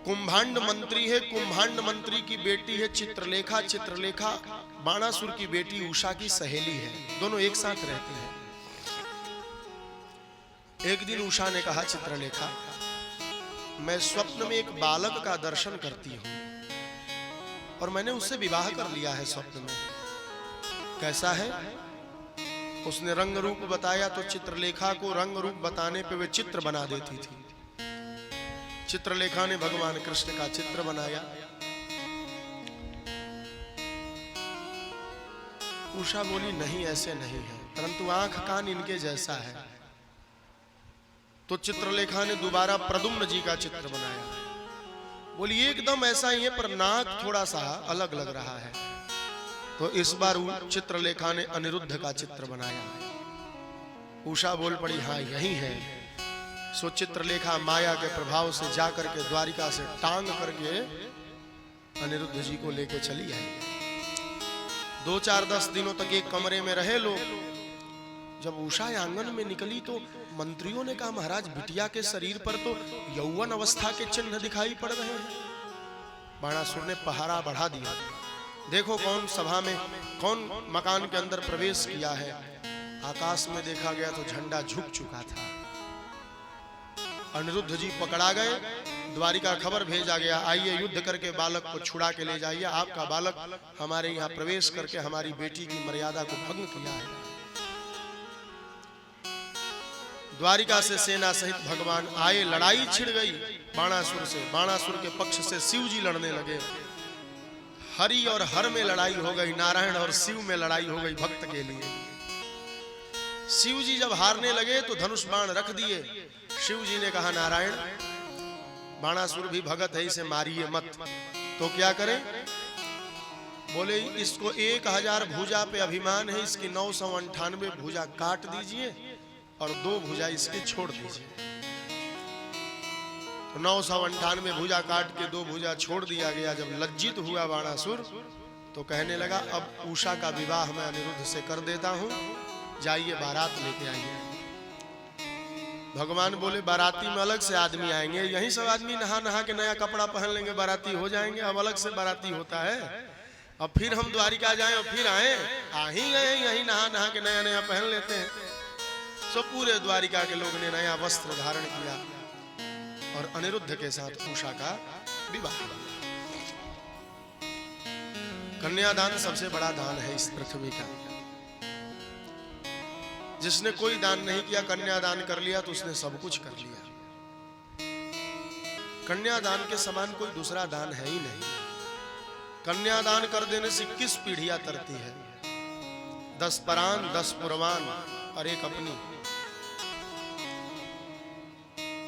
कुंभांड मंत्री है, कुंभांड मंत्री की बेटी है चित्रलेखा। चित्रलेखा बाणासुर की बेटी उषा की सहेली है, दोनों एक साथ रहते हैं। एक दिन उषा ने कहा चित्रलेखा, मैं स्वप्न में एक बालक का दर्शन करती हूं और मैंने उससे विवाह कर लिया है स्वप्न में। कैसा है? उसने रंग रूप बताया तो चित्रलेखा को रंग रूप बताने पे वे चित्र बना देती थी। चित्रलेखा ने भगवान कृष्ण का चित्र बनाया। उषा बोली नहीं ऐसे नहीं है, परंतु आंख कान इनके जैसा है। तो चित्रलेखा ने दोबारा प्रद्युम्न जी का चित्र बनाया। बोली एकदम ऐसा ही है, पर नाक थोड़ा सा अलग लग रहा है। तो इस बार चित्रलेखा ने अनिरुद्ध का चित्र बनाया। उषा बोल पड़ी हाँ यही है। सो चित्रलेखा माया के प्रभाव से जाकर के द्वारिका से टांग करके अनिरुद्ध जी को लेके चली आई। 2-4-10 दिनों तक एक कमरे में रहे लोग। जब उषा आंगन में निकली तो मंत्रियों ने कहा महाराज बिटिया के शरीर पर तो यौवन अवस्था के चिन्ह दिखाई पड़ रहे हैं। बाणासुर ने पहरा बढ़ा दिया। देखो कौन सभा में कौन मकान के अंदर प्रवेश किया है। आकाश में देखा गया तो झंडा झुक चुका था। अनिरुद्ध जी पकड़ा गए। द्वारिका खबर भेजा गया, आइए युद्ध करके बालक को छुड़ा के ले जाइए। आपका बालक हमारे यहाँ प्रवेश करके हमारी बेटी की मर्यादा को भंग किया है। द्वारिका से सेना सहित भगवान आए। लड़ाई छिड़ गई बाणासुर से। बाणासुर के पक्ष से शिव जी लड़ने लगे। हरि और हर में लड़ाई हो गई। नारायण और शिव में लड़ाई हो गई भक्त के लिए। शिव जी जब हारने लगे तो धनुष बाण रख दिए। शिव जी ने कहा नारायण बाणासुर भी भगत है, इसे मारिए मत। तो क्या करें? बोले इसको 1000 भुजा पे अभिमान है, इसकी 998 भुजा काट दीजिए और 2 भुजा इसके छोड़ दीजिए। तो 998 भुजा काट के 2 भुजा छोड़ दिया गया। जब लज्जित हुआ बाणासुर तो कहने लगा अब उषा का विवाह मैं अनिरुद्ध से कर देता हूं, जाइए बारात लेके आइए। भगवान बोले बाराती में अलग से आदमी आएंगे, यही सब आदमी नहा नहा के नया कपड़ा पहन लेंगे, बाराती हो जाएंगे। अब अलग से बाराती होता है, अब फिर हम द्वारिका जाएं और फिर आए, आ ही गए, यही नहा नहा के नया नया पहन लेते हैं। सब पूरे द्वारिका के लोग ने नया वस्त्र धारण किया और अनिरुद्ध के साथ उषा का विवाह हुआ। कन्यादान सबसे बड़ा दान है इस पृथ्वी का। जिसने कोई दान नहीं किया, कन्यादान कर लिया तो उसने सब कुछ कर लिया। कन्यादान के समान कोई दूसरा दान है ही नहीं। कन्यादान कर देने से 21 पीढ़ियां तरती है, 10 परान 10 पुरवान और एक अपनी।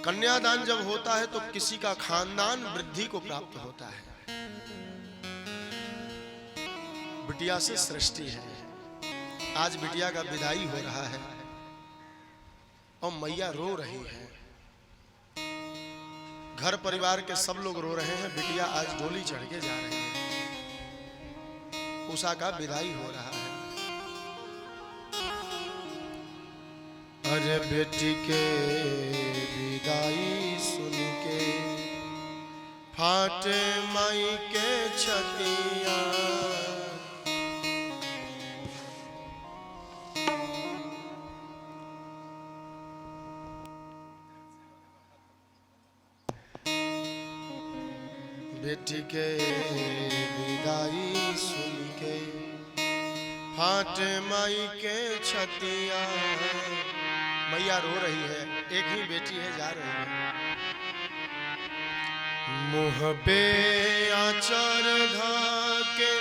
कन्यादान जब होता है तो किसी का खानदान वृद्धि को प्राप्त होता है। बिटिया से सृष्टि है। आज बिटिया का विदाई हो रहा है और मैया रो रही है, घर परिवार के सब लोग रो रहे हैं। बिटिया आज डोली चढ़ के जा रही है, उषा का विदाई हो रहा है। अरे बेटी के विदाई सुन के फाटे माई के छतिया, बेटी के विदाई सुन के फाटे माई के छतिया। मैया रो रही है, एक ही बेटी है, जा रही है। मुँह पे आचर धाके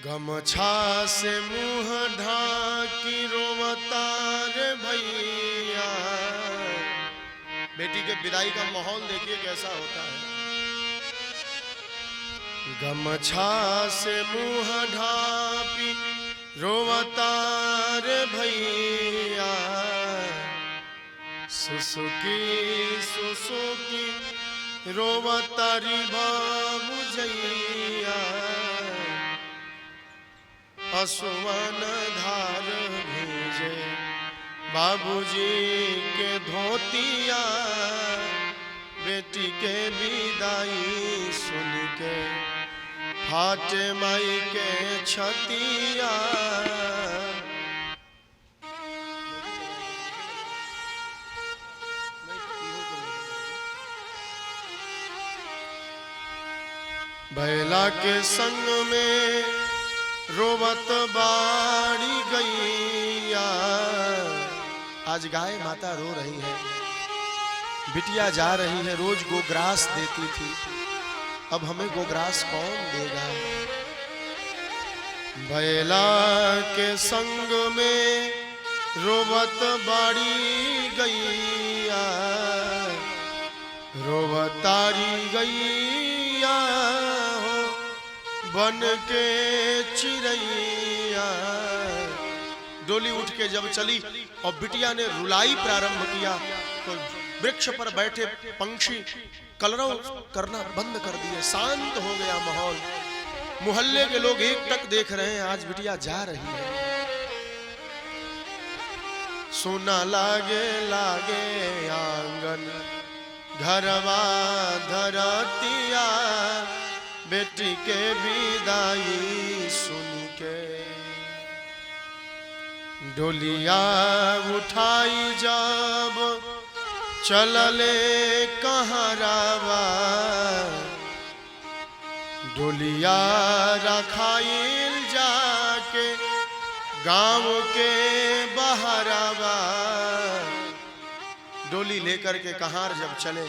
गमछा से मुँह ढाकी रोवतार भैया। बेटी के विदाई का माहौल देखिए कैसा होता है। गमछा से मुँह ढापी रोवतार भैया, सुसुकी सुसुकी रोवतारी बाबू जैया। असुवन धार भेजे बाबूजी के धोतिया, बेटी के विदाई सुन के फाटे माई के छतिया। बैला के संग में रोवत बाड़ी गैया। आज गाय माता रो रही है, बिटिया जा रही है, रोज गोग्रास देती थी, अब हमें गोग्रास कौन देगा। बैला के संग में रोवत बाड़ी गैया, रोवतारी गैया हो बन के चिड़ैया। डोली उठ के जब चली और बिटिया ने रुलाई प्रारंभ किया तो वृक्ष पर बैठे पंछी कलरव करना बंद कर दिए, शांत हो गया माहौल। मोहल्ले के लोग एक टक देख रहे हैं, आज बिटिया जा रही है। सोना लागे लागे आंगन घरवा धरतिया, बेटी के विदाई सुन के। डोलिया उठाई जब चलले कहरावा, डोलिया रखाइल जाके गांव के बहरावा। डोली लेकर के कहार जब चले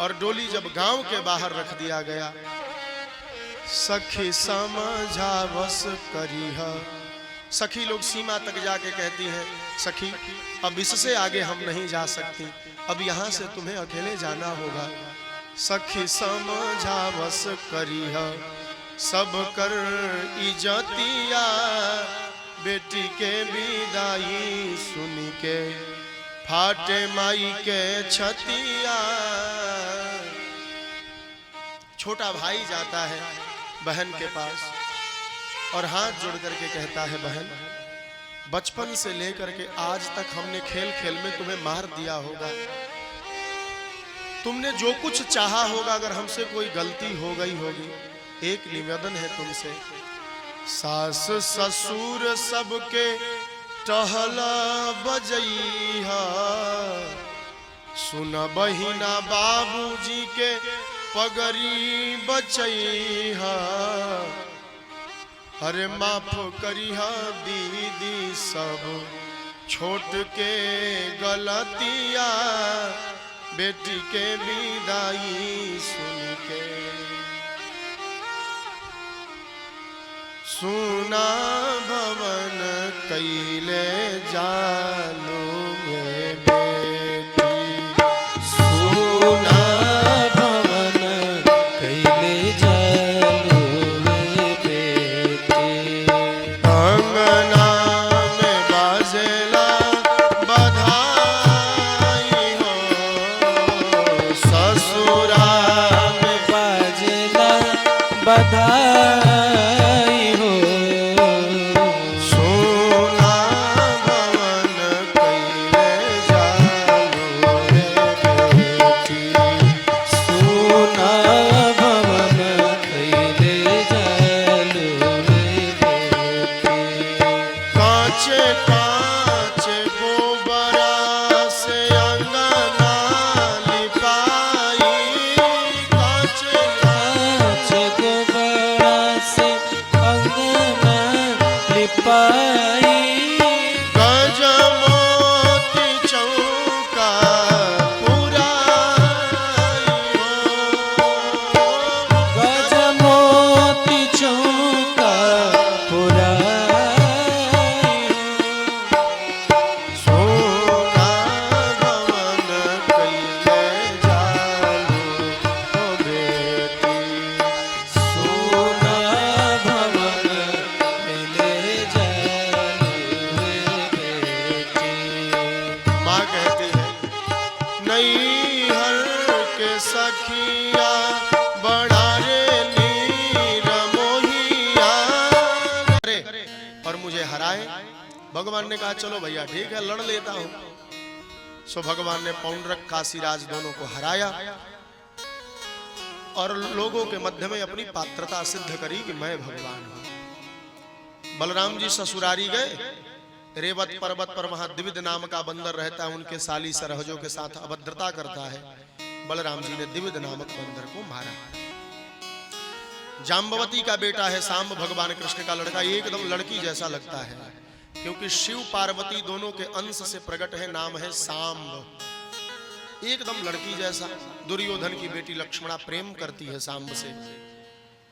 और डोली जब गांव के बाहर रख दिया गया, सखी समझा बस करी है। सखी लोग सीमा तक जाके कहती हैं, सखी अब इससे आगे हम नहीं जा सकती, अब यहाँ से तुम्हें अकेले जाना होगा। सखी समझा बस करी है सब कर इज्जतिया, बेटी के विदाई सुन के फाटे माई के छतिया। छोटा भाई जाता है बहन के पास और हाथ जोड़ करके कहता है, बहन बचपन से लेकर के आज तक हमने खेल खेल में तुम्हें मार दिया होगा, तुमने जो कुछ चाहा होगा, अगर हमसे कोई गलती हो गई होगी, एक निवेदन है तुमसे, सास ससुर सबके टहला बजैहा, सुन बहिना बाबूजी के पगड़ी बचैहा, अरे माफ करिहा दीदी सब छोट के गलतिया, बेटी के विदाई सुन के, सुना भवन कैले जालो में बेटी, सुना भवन कैले जालो में बेटी, अंगना में बाजेला बधाई हो, ससुरा में बाजेला बधाई हो, सोना भवन कैले जालो रे बेटी, सुना भवन कैले जालो रे बेटी, कांचे कांचे गोबरा से अंगना लिपाई, कांचे कांच गोबरा से अंगना लिपाई, गजमोती चौका पुराई हो, गजमोती चौका पुराई हो, सोना भवन कैले जालो हो बेटी, सोना भवन कैले जालो रे बेटी, माँ कहती है नैहर के सखिया बड़ा रे नीर मोहिया, अरे और मुझे हराए। भगवान ने कहा चलो भैया ठीक है, लड़ लेता हूं। सो भगवान ने पौंड्रक काशीराज दोनों को हराया और लोगों के मध्य में अपनी पात्रता सिद्ध करी कि मैं भगवान हूं। बलराम जी ससुरारी गए, रेवत पर्वत पर वहां द्विविद नाम का बंदर रहता है, उनके साली सरहजों के साथ अभद्रता करता है। बलराम जी ने द्विविद नामक बंदर को मारा। जाम्बवती का बेटा है सांब, भगवान कृष्ण का लड़का, एकदम लड़की जैसा लगता है क्योंकि शिव पार्वती दोनों के अंश से प्रकट है, नाम है सांब, एकदम लड़की जैसा। दुर्योधन की बेटी लक्ष्मणा प्रेम करती है सांब से,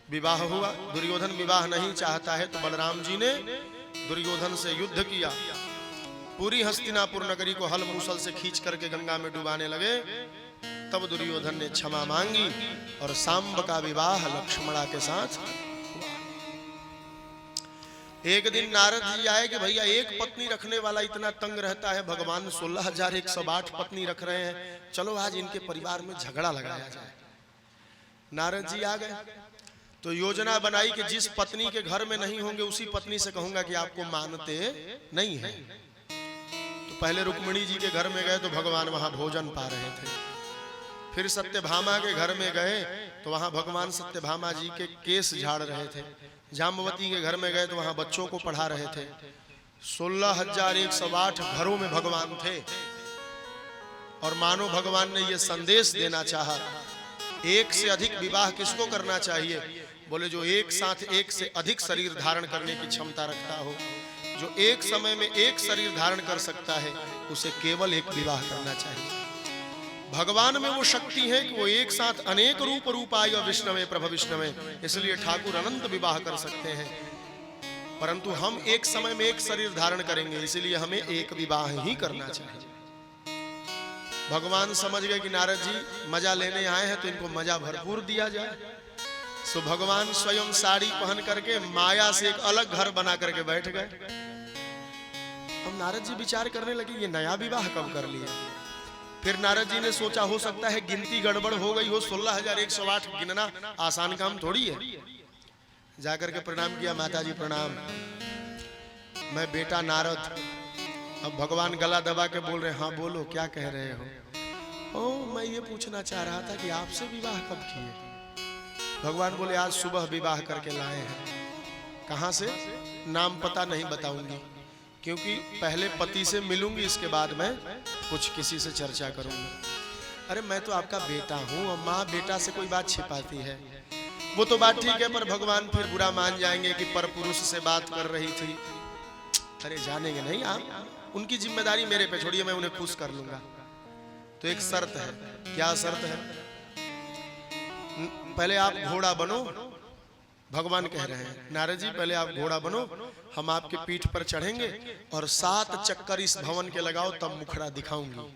विवाह हुआ। दुर्योधन विवाह नहीं चाहता है तो बलराम जी ने दुर्योधन से युद्ध किया, पूरी हस्तिनापुर नगरी को हल मूसल से खींच करके गंगा में डुबाने लगे। तब दुर्योधन ने क्षमा मांगी और सांब का विवाह लक्ष्मणा के साथ। एक दिन नारद जी आए कि भैया एक पत्नी रखने वाला इतना तंग रहता है, भगवान 16,108 पत्नी रख रहे हैं, चलो आज इनके परिवार में झगड़ा लगाया जाए। नारद जी आ गए तो योजना बनाई कि जिस पत्नी के घर में नहीं होंगे उसी पत्नी से कहूंगा कि आपको मानते नहीं है। तो पहले रुक्मिणी जी के घर में गए तो भगवान वहां भोजन पा रहे थे। फिर सत्यभामा के घर में गए तो वहां भगवान सत्यभामा जी के केस झाड़ रहे थे। जाम्बवती के घर में गए तो वहां बच्चों को पढ़ा रहे थे। 16,108 घरों में भगवान थे और मानो भगवान ने यह संदेश देना चाहा, एक से अधिक विवाह किसको करना चाहिए? बोले जो एक साथ एक से अधिक शरीर धारण करने की क्षमता रखता हो, जो एक समय में एक शरीर धारण कर सकता है, उसे केवल एक विवाह करना चाहिए। भगवान में वो शक्ति है कि वो एक साथ अनेक रूप आय विष्णवे प्रभ विष्णवे, इसलिए ठाकुर अनंत विवाह कर सकते हैं। परंतु हम एक समय में एक शरीर धारण करेंगे, इसलिए हमें एक विवाह ही करना चाहिए। भगवान समझ गए कि नारद जी मजा लेने आए हैं तो इनको मजा भरपूर दिया जाए। सो भगवान स्वयं साड़ी पहन करके माया से एक अलग घर बना करके बैठ गए। अब नारद जी विचार करने लगे ये नया विवाह कब कर लिया। फिर नारद जी ने सोचा हो सकता है गिनती गड़बड़ हो गई हो, 16,108 गिनना आसान काम थोड़ी है। जाकर के प्रणाम किया, माता जी प्रणाम। मैं बेटा नारद। अब भगवान गला दबा के बोल रहे हैं, हाँ बोलो क्या कह रहे हो? ओ मैं ये पूछना चाह रहा था कि आपसे विवाह कब किए? भगवान बोले आज सुबह विवाह करके लाए हैं। कहाँ से? नाम पता नहीं बताऊंगी, क्योंकि पहले पति से मिलूंगी, इसके बाद मैं कुछ किसी से चर्चा करूंगी। अरे मैं तो आपका बेटा हूँ, और माँ बेटा से कोई बात छिपाती है? वो तो बात ठीक है, पर भगवान फिर बुरा मान जाएंगे कि पर पुरुष से बात कर रही थी। अरे जानेंगे नहीं आप, उनकी जिम्मेदारी मेरे पे छोड़िए, मैं उन्हें खुश कर लूंगा। तो एक शर्त है। क्या शर्त है? पहले आप घोड़ा बनो। भगवान कह रहे हैं नारद जी पहले आप घोड़ा बनो, हम आपके पीठ पर चढ़ेंगे और 7 चक्कर इस भवन के लगाओ, तब मुखड़ा दिखाऊंगी।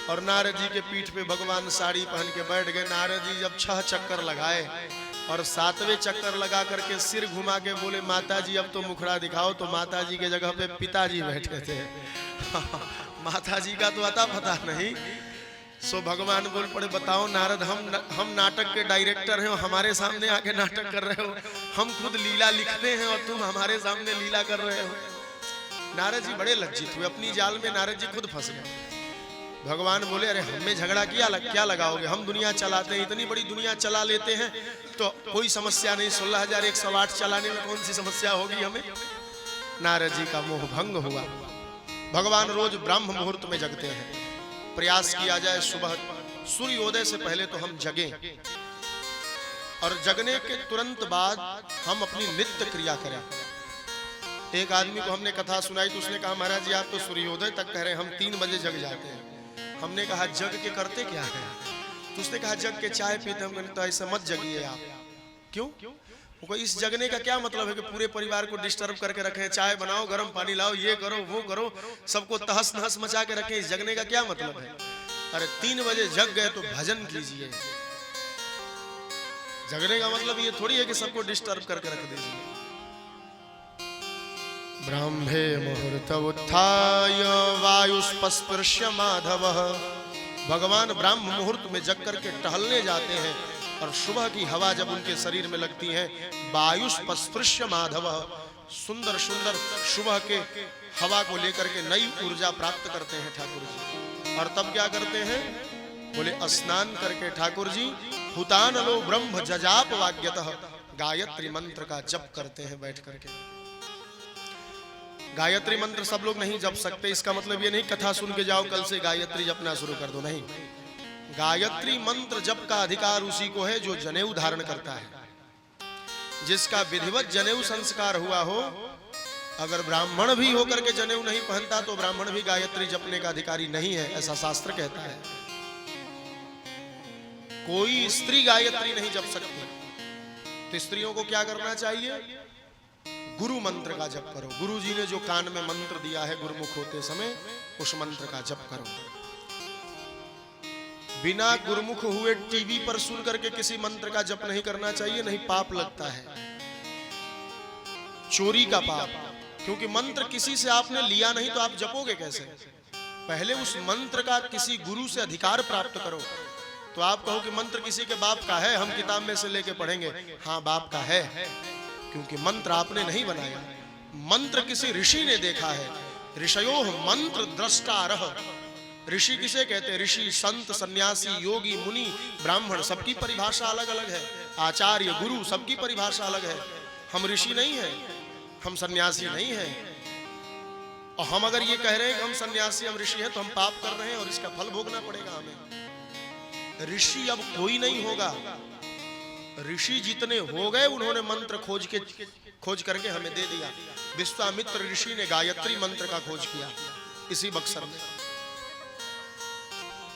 और नारद जी के पीठ पे भगवान साड़ी पहन के बैठ गए। नारद जी जब 6 चक्कर लगाए और 7वें चक्कर लगा करके सिर घुमा के बोले माता जी अब तो मुखड़ा दिखाओ, तो माता जी के जगह पे पिताजी बैठे थे। माता जी का तो अता पता नहीं। सो भगवान बोल पड़े बताओ नारद, हम नाटक के डायरेक्टर हैं और हमारे सामने आके नाटक कर रहे हो? हम खुद लीला लिखते हैं और तुम हमारे सामने लीला कर रहे हो? नारद जी बड़े लज्जित हुए, अपनी जाल में नारद जी खुद फंस गए। भगवान बोले अरे हमें झगड़ा क्या लगाओगे? हम दुनिया चलाते हैं, इतनी बड़ी दुनिया चला लेते हैं, तो कोई समस्या नहीं। 16,108 चलाने में कौन सी समस्या होगी हमें? नारद जी का मोह भंग हुआ। भगवान रोज ब्रह्म मुहूर्त में जगते हैं। प्रयास किया जाए सुबह सूर्योदय से पहले तो हम जगें, और जगने के तुरंत बाद हम अपनी नित्य क्रिया करें। एक आदमी को हमने कथा सुनाई तो उसने कहा महाराज जी आप तो सूर्योदय तक कह रहे हैं, हम 3 बजे जग जाते हैं। हमने कहा जग के करते क्या है? तो उसने कहा जग के चाय पीते हम। तो ऐसे मत जगिए आप। क्यों? वो इस जगने का क्या मतलब है कि पूरे परिवार को डिस्टर्ब करके रखें, चाय बनाओ, गर्म पानी लाओ, ये करो वो करो, सबको तहस नहस मचा के रखें? इस जगने का क्या मतलब है? अरे 3 बजे जग गए तो भजन कीजिए। जगने का मतलब ये थोड़ी है कि सबको डिस्टर्ब करके रख दीजिए। ब्राह्मे मुहूर्त उत्थाय वायुस्पस्पर्श्य माधवः। भगवान ब्राह्म मुहूर्त में जग करके टहलने जाते हैं, और सुबह की हवा जब उनके शरीर में लगती है, वायुस्पस्पर्श्य माधवः, सुंदर सुंदर सुबह के हवा को लेकर के नई ऊर्जा प्राप्त करते हैं ठाकुर जी। और तब क्या करते हैं? बोले स्नान करके ठाकुर जी हुतानलो ब्रह्म जजाप वाग्यतः, गायत्री मंत्र का जप करते हैं बैठ करके। गायत्री मंत्र सब लोग नहीं जप सकते, इसका मतलब ये नहीं कथा सुन के जाओ कल से गायत्री जपना शुरू कर दो, नहीं। गायत्री मंत्र जप का अधिकार उसी को है जो जनेऊ धारण करता है, जिसका विधिवत जनेऊ संस्कार हुआ हो। अगर ब्राह्मण भी होकर के जनेऊ नहीं पहनता तो ब्राह्मण भी गायत्री जपने का अधिकारी नहीं है, ऐसा शास्त्र कहता है। कोई स्त्री गायत्री नहीं जप सकती। तो स्त्रियों को क्या करना चाहिए? गुरु मंत्र का जप करो। गुरु जी ने जो कान में मंत्र दिया है गुरुमुख होते समय, उस मंत्र का जप करो। बिना गुरुमुख हुए टीवी पर सुन करके किसी मंत्र का जप नहीं करना चाहिए, नहीं पाप लगता है, चोरी का पाप। क्योंकि मंत्र किसी से आपने लिया नहीं तो आप जपोगे कैसे? पहले उस मंत्र का किसी गुरु से अधिकार प्राप्त करो। तो आप कहो कि मंत्र किसी के बाप का है, हम किताब में से लेके पढ़ेंगे। हाँ बाप का है, क्योंकि मंत्र आपने नहीं बनाया, मंत्र किसी ऋषि ने देखा है। ऋषयो मंत्र द्रष्टारः। ऋषि किसे कहते हैं? ऋषि, संत, सन्यासी, योगी, मुनि, ब्राह्मण, सबकी परिभाषा अलग अलग है। आचार्य, गुरु, सबकी परिभाषा अलग है। हम ऋषि नहीं है, हम सन्यासी नहीं है। और हम अगर ये कह रहे हैं कि हम सन्यासी हम ऋषि हैं तो हम पाप कर रहे हैं और इसका फल भोगना पड़ेगा हमें। ऋषि अब कोई नहीं होगा। ऋषि जितने हो गए उन्होंने मंत्र खोज करके हमें दे दिया। विश्वामित्र ऋषि ने गायत्री मंत्र का खोज किया इसी बक्सर में।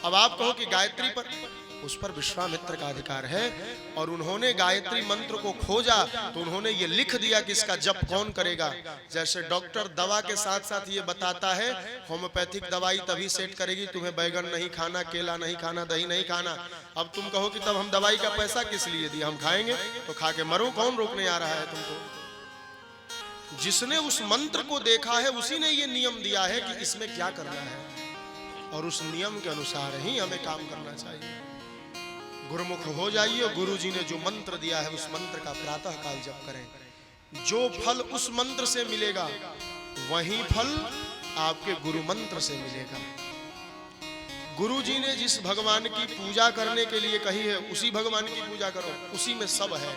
अब आप कहो कि गायत्री पर, उस पर विश्वामित्र का अधिकार है, और उन्होंने गायत्री मंत्र को खोजा तो उन्होंने ये लिख दिया कि इसका जप कौन करेगा। जैसे डॉक्टर दवा के साथ साथ ये बताता है होम्योपैथिक दवाई तभी सेट करेगी, तुम्हें बैगन नहीं खाना, केला नहीं खाना, दही नहीं खाना। अब तुम कहो कि तब हम दवाई का पैसा किस लिए दिया, हम खाएंगे तो खा के मरो, कौन रोकने आ रहा है तुमको? जिसने उस मंत्र को देखा है उसी ने ये नियम दिया है कि इसमें क्या करना है, और उस नियम के अनुसार ही हमें काम करना चाहिए। गुरुमुख हो जाइए, गुरु जी ने जो मंत्र दिया है उस मंत्र का प्रातः काल जप करें। जो फल उस मंत्र से मिलेगा वही फल आपके गुरु मंत्र से मिलेगा। गुरु जी ने जिस भगवान की पूजा करने के लिए कही है उसी भगवान की पूजा करो, उसी में सब है।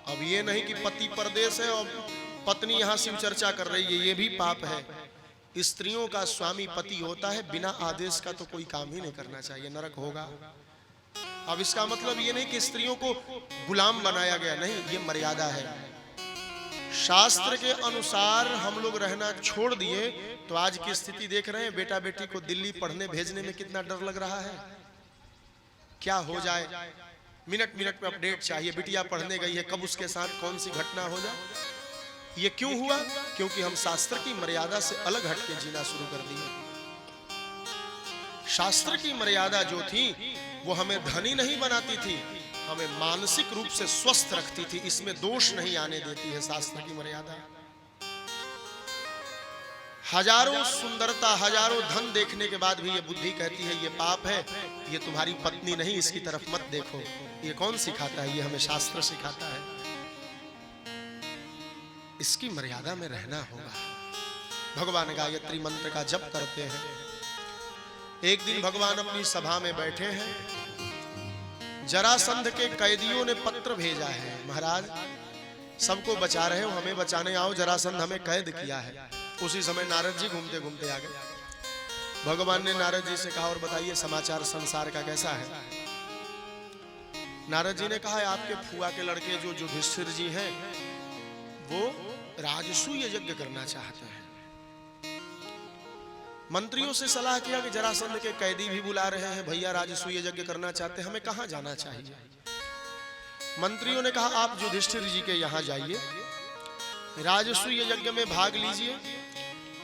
अब ये नहीं कि पति परदेश है और पत्नी यहाँ शिव चर्चा कर रही है, ये भी पाप है। स्त्रियों का स्वामी पति होता है, बिना आदेश का तो कोई काम ही नहीं करना चाहिए, नरक होगा। अब इसका मतलब ये नहीं कि स्त्रियों को गुलाम बनाया गया, नहीं, ये मर्यादा है। शास्त्र के अनुसार हम लोग रहना छोड़ दिए तो आज की स्थिति देख रहे हैं, बेटा बेटी को दिल्ली पढ़ने भेजने में कितना डर लग रहा है। क्या हो जाए, मिनट मिनट में अपडेट चाहिए, बिटिया पढ़ने गई है, कब उसके साथ कौन सी घटना हो जाए। ये क्यों हुआ? क्योंकि हम शास्त्र की मर्यादा से अलग हटके जीना शुरू कर दिए। शास्त्र की मर्यादा जो थी वो हमें धनी नहीं बनाती थी, हमें मानसिक रूप से स्वस्थ रखती थी। इसमें दोष नहीं आने देती है शास्त्र की मर्यादा। हजारों सुंदरता, हजारों धन देखने के बाद भी ये बुद्धि कहती है ये पाप है, ये तुम्हारी पत्नी नहीं, इसकी तरफ मत देखो। ये कौन सिखाता है? ये हमें शास्त्र सिखाता है। इसकी मर्यादा में रहना होगा। भगवान गायत्री मंत्र का जप करते हैं। एक दिन भगवान अपनी सभा में बैठे हैं, जरासंध के कैदियों ने पत्र भेजा है, महाराज सबको बचा रहे हो, हमें बचाने आओ, जरासंध हमें कैद किया है। उसी समय नारद जी घूमते घूमते आ गए। भगवान ने नारद जी से कहा और बताइए समाचार संसार का कैसा है। नारद जी ने कहा आपके फुआ के लड़के जो युधिष्ठिर जी हैं वो राजसूय यज्ञ करना चाहते हैं। मंत्रियों से सलाह किया कि जरासंध के कैदी भी बुला रहे हैं, भैया राजसूय यज्ञ करना चाहते हैं, हमें कहां जाना चाहिए। मंत्रियों ने कहा आप युधिष्ठिर जी के यहां जाइए, राजसूय यज्ञ में भाग लीजिए,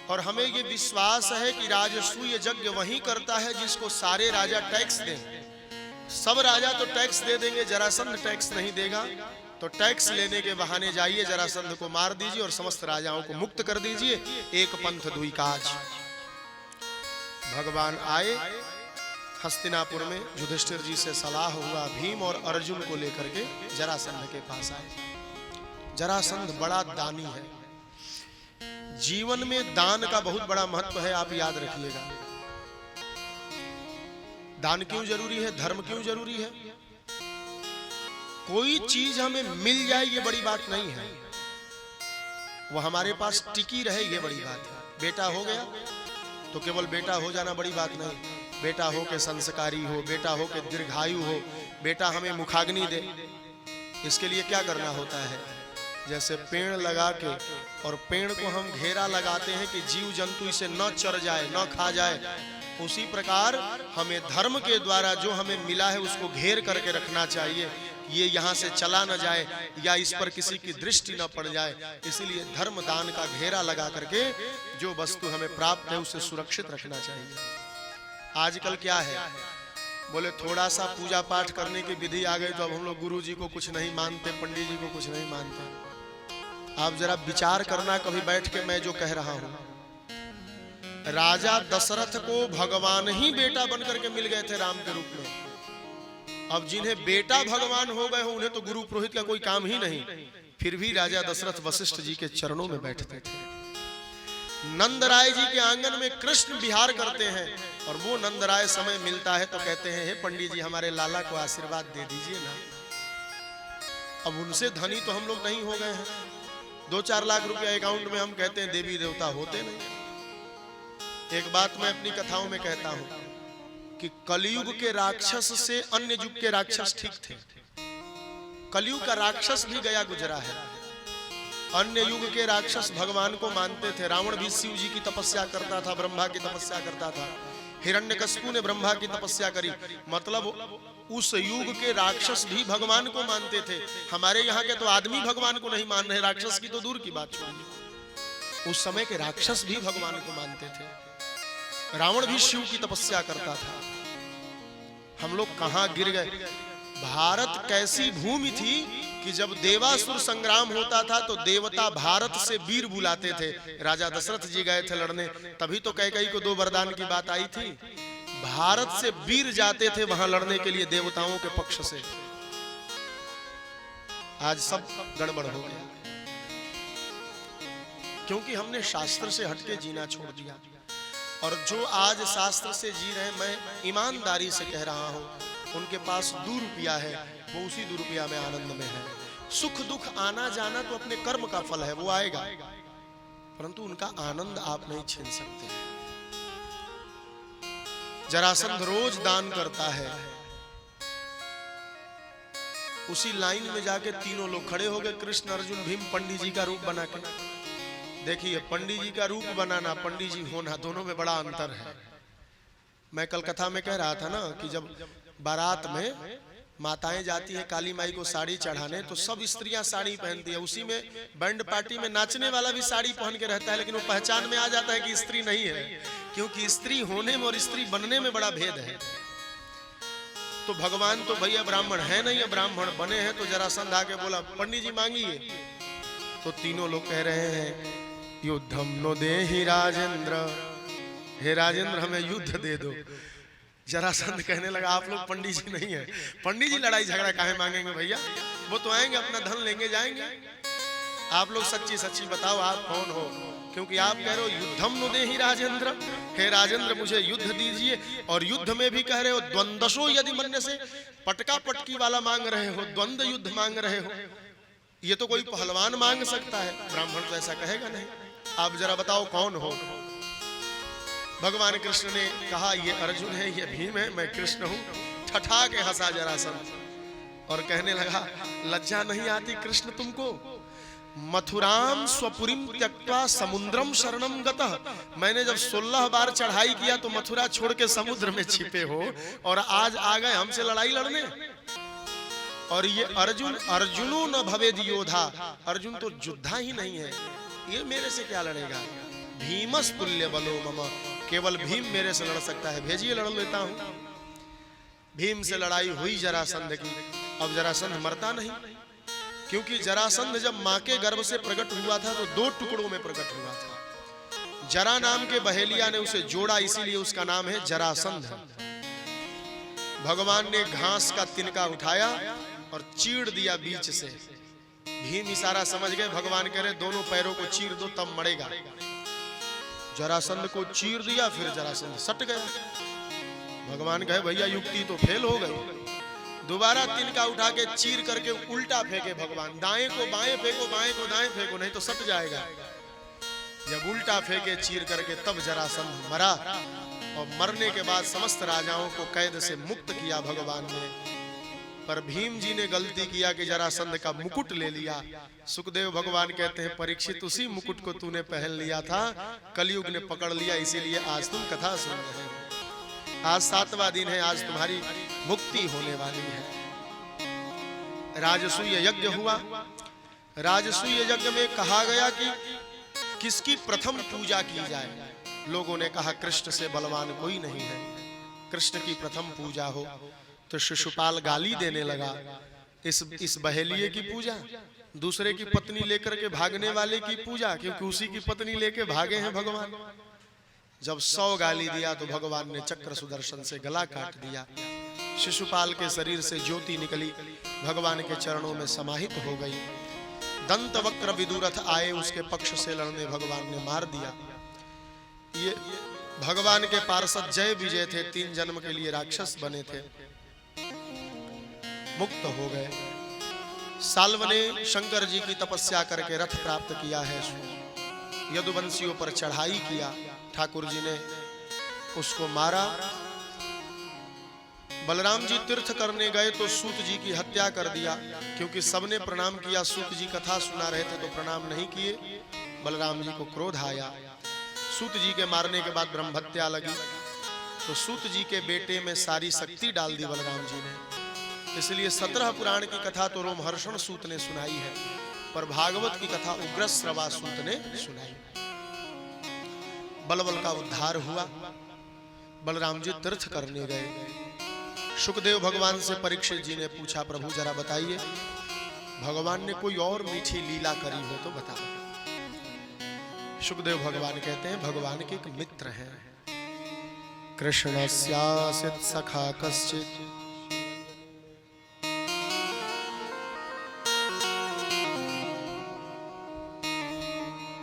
और हमें ये विश्वास है कि राजसूय यज्ञ वही करता है जिसको सारे राजा टैक्स दें। सब राजा तो टैक्स दे देंगे, जरासंध टैक्स नहीं देगा, तो टैक्स लेने के बहाने जाइए, जरासंध को मार दीजिए और समस्त राजाओं को मुक्त कर दीजिए। एक पंथ दुई काज। भगवान आए हस्तिनापुर में, युधिष्ठिर जी से सलाह हुआ, भीम और अर्जुन को लेकर के जरासंध के पास आए। जरासंध बड़ा दानी है, जीवन में दान का बहुत बड़ा महत्व है, आप याद रखिएगा। दान क्यों जरूरी है, धर्म क्यों जरूरी है? कोई चीज हमें मिल जाए ये बड़ी बात नहीं है, वो हमारे पास टिकी रहे ये बड़ी बात है। बेटा हो गया तो केवल बेटा हो जाना बड़ी बात नहीं, बेटा हो के संस्कारी हो, बेटा हो के दीर्घायु हो, बेटा हमें मुखाग्नि दे। इसके लिए क्या करना होता है? जैसे पेड़ लगा के और पेड़ को हम घेरा लगाते हैं कि जीव जंतु इसे न चर जाए, न खा जाए, उसी प्रकार हमें धर्म के द्वारा जो हमें मिला है उसको घेर करके रखना चाहिए, ये यहाँ से चला न जाए या इस पर किसी की दृष्टि न पड़ जाए। इसीलिए धर्म दान का घेरा लगा करके जो वस्तु हमें प्राप्त है उसे सुरक्षित रखना चाहिए। आजकल क्या है, बोले थोड़ा सा पूजा पाठ करने की विधि आ गई तो अब हम लोग गुरु जी को कुछ नहीं मानते, पंडित जी को कुछ नहीं मानते। आप जरा विचार करना कभी बैठ के, मैं जो कह रहा हूं, राजा दशरथ को भगवान ही बेटा बनकर के मिल गए थे राम के रूप में। अब जिन्हें बेटा भगवान हो गए हो उन्हें तो गुरु पुरोहित का कोई काम ही नहीं, फिर भी राजा दशरथ वशिष्ठ जी के चरणों में बैठते थे। नंदराय जी के आंगन में कृष्ण विहार करते हैं और वो नंदराय समय मिलता है तो कहते हैं हे पंडित जी हमारे लाला को आशीर्वाद दे दीजिए ना। अब उनसे धनी तो हम लोग नहीं हो गए हैं, 2-4 लाख रुपया अकाउंट में, हम कहते हैं देवी देवता होते नहीं। एक बात मैं अपनी कथाओं में कहता हूं कि कलयुग के राक्षस से अन्य युग के राक्षस ठीक थे। कलयुग का राक्षस भी गया गुजरा है, अन्य युग के राक्षस भगवान को मानते थे। रावण भी शिव जी की तपस्या करता था, ब्रह्मा की तपस्या करता था। हिरण्यकशिपु ने ब्रह्मा की तपस्या करी, मतलब उस युग के राक्षस भी भगवान को मानते थे। हमारे यहाँ के तो आदमी भगवान को नहीं मान रहे, राक्षस की तो दूर की बात छोड़िए। उस समय के राक्षस भी भगवान को मानते थे। रावण भी शिव की तपस्या करता था। हम लोग कहां गिर गए। भारत कैसी भूमि थी कि जब देवासुर संग्राम होता था तो देवता भारत से वीर बुलाते थे। राजा दशरथ जी गए थे लड़ने, तभी तो कैकेयी को 2 वरदान की बात आई थी। भारत से वीर जाते थे वहां लड़ने के लिए देवताओं के पक्ष से। आज सब गड़बड़ हो गया, क्योंकि हमने शास्त्र से हटके जीना छोड़ दिया। और जो आज शास्त्र से जी रहे, मैं ईमानदारी से कह रहा हूं, उनके पास 2 रुपया है, वो उसी 2 रुपया में आनंद में है। सुख दुख आना जाना तो अपने कर्म का फल है, वो आएगा, परंतु उनका आनंद आप नहीं छीन सकते। जरासंध रोज दान करता है, उसी लाइन में जाके तीनों लोग खड़े हो गए, कृष्ण अर्जुन भीम, पंडित जी का रूप बना के। देखिए, पंडित जी का रूप बनाना, पंडित जी होना, दोनों में बड़ा अंतर है। मैं कल कथा में कह रहा था ना कि जब बारात में माताएं जाती हैं काली माई को साड़ी चढ़ाने, तो सब स्त्रियां साड़ी पहनती है, उसी में बैंड पार्टी में नाचने वाला भी साड़ी पहन के रहता है, लेकिन वो पहचान में आ जाता है कि स्त्री नहीं है, क्योंकि स्त्री होने में और स्त्री बनने में बड़ा भेद है। तो भगवान तो भैया ब्राह्मण है नहीं, ब्राह्मण बने हैं, तो जरासंध आके बोला, पंडित जी मांगिए। तो तीनों लोग कह रहे हैं, युद्धम नो देहि राजेंद्र, हे राजेंद्र हमें युद्ध दे दो। जरासंध कहने लगा, आप लोग पंडित जी नहीं है, पंडित जी लड़ाई झगड़ा काहे मांगेंगे भैया, वो तो आएंगे अपना धन लेंगे जाएंगे। आप लोग सच्ची सच्ची बताओ आप कौन हो, क्योंकि आप कह रहे हो युद्धम नो देहि राजेंद्र, हे राजेंद्र मुझे युद्ध दीजिए, और युद्ध में भी कह रहे हो द्वंद्वशो यदि मन्य से, पटका पटकी वाला मांग रहे हो, द्वंद्व युद्ध मांग रहे हो। ये तो कोई पहलवान मांग सकता है, ब्राह्मण तो ऐसा कहेगा नहीं। आप जरा बताओ कौन हो। भगवान कृष्ण ने कहा, ये अर्जुन है, ये भीम है, मैं कृष्ण हूं। ठठा के हंसा जरासंध और कहने लगा, लज्जा नहीं आती कृष्ण तुमको? मथुराम स्वपुरीम त्यक्त्वा समुद्रम शरणम गतः, मैंने जब 16 बार चढ़ाई किया तो मथुरा छोड़ के समुद्र में छिपे हो, और आज आ गए हमसे लड़ाई लड़ने। और ये अर्जुन, अर्जुनो न भवेद योधा, अर्जुन तो योद्धा ही नहीं है, ये मेरे से क्या लड़ेगा। भीमस तुल्य बलो मम, केवल भीम मेरे से लड़ सकता है, भेजिए लड़ लेता हूं। भीम से लड़ाई हुई जरासंध की। अब जरासंध मरता नहीं, क्योंकि जरासंध जब मां के गर्भ से प्रकट हुआ था तो 2 टुकड़ों में प्रकट हुआ था। जरा नाम के बहेलिया ने उसे जोड़ा, इसीलिए उसका नाम है जरासंध। भगवान ने घास का तिनका उठाया और चीड़ दिया बीच से। भीम इशारा समझ गए, भगवान कह रहे दोनों पैरों को चीर दो तब मरेगा। जरासंध को चीर दिया, फिर जरासंध सट गया। भगवान कहे भैया युक्ति तो फेल हो गई। दोबारा तिनका उठा के चीर करके उल्टा फेंके भगवान, दाएं को बाएं फेंको, बाएं को दाएं फेंको, नहीं तो सट जाएगा। जब उल्टा फेंके चीर करके, तब जरासंध मरा। और मरने के बाद समस्त राजाओं को कैद से मुक्त किया भगवान ने। पर भीम जी ने गलती किया कि जरासंध का मुकुट ले लिया। सुखदेव भगवान कहते हैं, परीक्षित उसी मुकुट को तूने पहन लिया था, कलयुग ने पकड़ लिया, इसीलिए आज तुम कथा सुन रहे हो। आज 7वां दिन है, आज तुम्हारी मुक्ति होने वाली है। राजसूय यज्ञ हुआ। राजसूय यज्ञ में कहा गया कि किसकी प्रथम पूजा की जाए। लोगों ने कहा कृष्ण से बलवान कोई नहीं है, कृष्ण की प्रथम पूजा हो। तो शिशुपाल गाली देने लगा, इस बहेलिये की पूजा, दूसरे की पत्नी लेकर के भागने वाले की पूजा, क्योंकि उसी की पत्नी लेके भागे हैं भगवान। जब 100 गाली दिया तो भगवान ने चक्र सुदर्शन से गला काट दिया। शिशुपाल के शरीर से ज्योति निकली, भगवान के चरणों में समाहित हो गई। दंत वक्र विदुरथ आए, उसके पक्ष से लड़ने भगवान ने मार दिया। ये भगवान के पार्षद जय विजय थे, 3 जन्म के लिए राक्षस बने थे, मुक्त हो गए। साल्व ने शंकर जी की तपस्या करके रथ प्राप्त किया है, यदुवंशियों पर चढ़ाई किया। ठाकुर जी ने उसको मारा। बलराम जी तीर्थ करने गए तो सूत जी की हत्या कर दिया, क्योंकि सबने प्रणाम किया। सूत जी कथा सुना रहे थे तो प्रणाम नहीं किए। बलराम जी को क्रोध आया। सूत जी के मारने के बाद ब्रह्महत्या लगी, तो सूत जी के बेटे में सारी शक्ति डाल दी बलराम जी ने। इसलिए 17 पुराण की कथा तो रोमहर्षण सूत ने सुनाई है, पर भागवत की कथा उग्रश्रवा सूत ने सुनाई। बलबल का उद्धार हुआ। बलराम जी तीर्थ करने गए। सुखदेव भगवान से परीक्षित जी ने पूछा, प्रभु जरा बताइए, भगवान ने कोई और मीठी लीला करी हो तो बताओ। सुखदेव भगवान कहते हैं, भगवान के एक मित्र हैं, कृष्णस्यासित सखा कश्चित्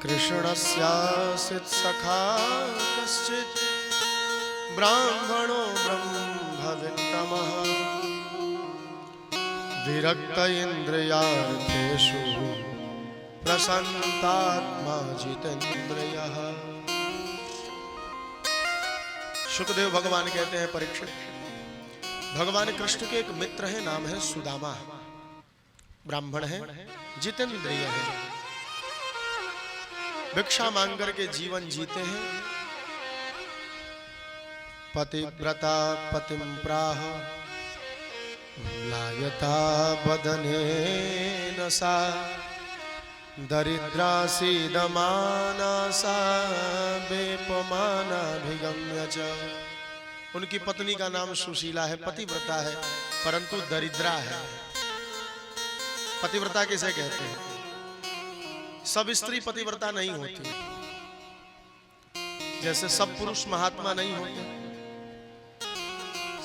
कृष्णस्यासीत् सखा कश्चित् ब्राह्मणो ब्रह्मवित्तमः विरक्त इन्द्रियार्थेषु प्रसन्नात्मा जितेन्द्रियः। शुकदेव भगवान कहते हैं, परीक्षित, भगवान कृष्ण के एक मित्र है, नाम है सुदामा, ब्राह्मण है, जितेंद्रिय है, भिक्षा मांग करके जीवन जीते हैं। पतिव्रता पतिम प्राह लायता बदनेन सा दरिद्रा सीदमाना सा बेपमानाभिगम्य च। उनकी पत्नी का नाम सुशीला है, पतिव्रता है, परंतु दरिद्रा है। पतिव्रता किसे कहते हैं? सब स्त्री पतिव्रता नहीं होती, जैसे सब पुरुष महात्मा नहीं होते।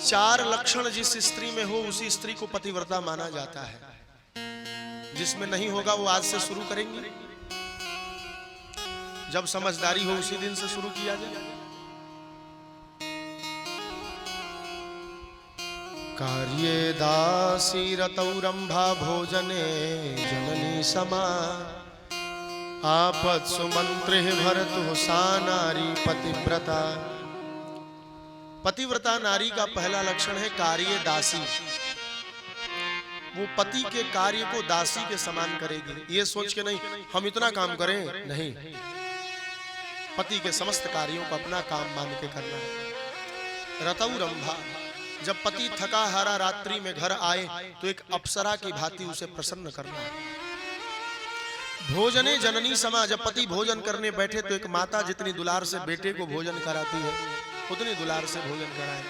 4 लक्षण जिस स्त्री में हो उसी स्त्री को पतिव्रता माना जाता है। जिसमें नहीं होगा वो आज से शुरू करेंगे, जब समझदारी हो उसी दिन से शुरू किया जाए। कार्ये दासी रतौ रंभा भोजने जननी समा आपत्सु मंत्रिः भरतु सा नारी पतिव्रता। पतिव्रता नारी का पहला लक्षण है कार्य दासी। वो पति के कार्य को दासी के समान करेगी, ये सोच के नहीं हम इतना काम करें, नहीं, पति के समस्त कार्यों को अपना काम मान के करना है। रतौ रंभा, जब पति थका हारा रात्रि में घर आए तो एक अप्सरा की भांति उसे प्रसन्न करना है। भोजने जननी समा, जब पति भोजन करने बैठे तो एक माता जितनी दुलार से बेटे को भोजन कराती है उतनी दुलार से भोजन कराए।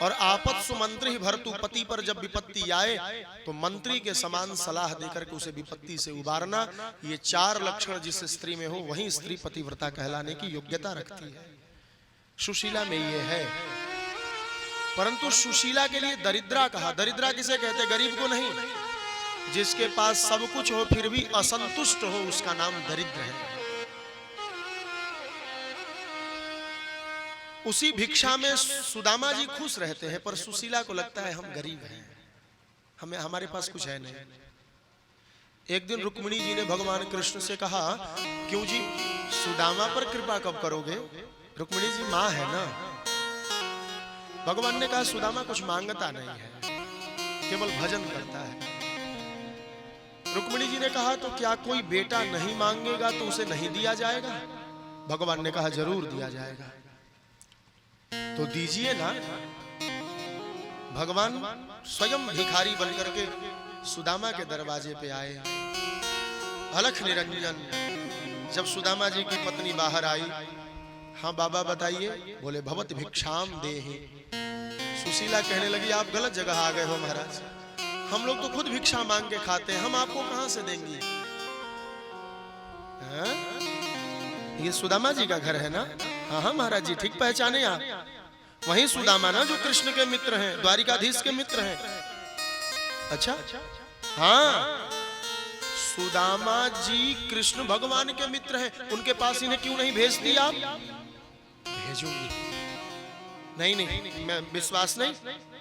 और आपत्सु मंत्री भरतु, पति पर जब विपत्ति आए तो मंत्री के समान सलाह देकर के उसे विपत्ति से उबारना। ये 4 लक्षण जिस स्त्री में हो वही स्त्री पतिव्रता कहलाने की योग्यता रखती है। सुशीला में ये है, परंतु सुशीला के लिए दरिद्रा कहा। दरिद्रा किसे कहते? गरीब को नहीं, जिसके पास सब कुछ हो फिर भी असंतुष्ट हो उसका नाम दरिद्र है। उसी भिक्षा में सुदामा जी खुश रहते हैं, पर सुशीला को लगता है हम गरीब हैं, हमारे पास कुछ है नहीं। एक दिन रुक्मिणी जी ने भगवान कृष्ण से कहा, क्यों जी सुदामा पर कृपा कब करोगे? रुक्मिणी जी मां है ना। भगवान ने कहा सुदामा कुछ मांगता नहीं है, केवल भजन करता है। रुक्मिणी जी ने कहा तो क्या कोई बेटा नहीं मांगेगा तो उसे नहीं दिया जाएगा? भगवान ने कहा जरूर दिया जाएगा, तो दीजिए ना। भगवान स्वयं भिखारी बनकर के सुदामा के दरवाजे पे आए। अलख निरंजन, जब सुदामा जी की पत्नी बाहर आई, हाँ बाबा बताइए। बोले भवत भिक्षाम देहि। सुशीला कहने लगी आप गलत जगह आ गए हो महाराज, हम लोग तो खुद भिक्षा मांग के खाते हैं, हम आपको कहां से देंगे? ये सुदामा जी का घर है ना? हाँ हाँ महाराज जी, ठीक पहचाने आप, वही सुदामा ना जो कृष्ण के मित्र हैं, द्वारिकाधीश के मित्र हैं। अच्छा हाँ, सुदामा जी कृष्ण भगवान के मित्र हैं, उनके पास इन्हें क्यों नहीं भेज दिया? आप भेजूंगी। नहीं नहीं, मैं विश्वास नहीं।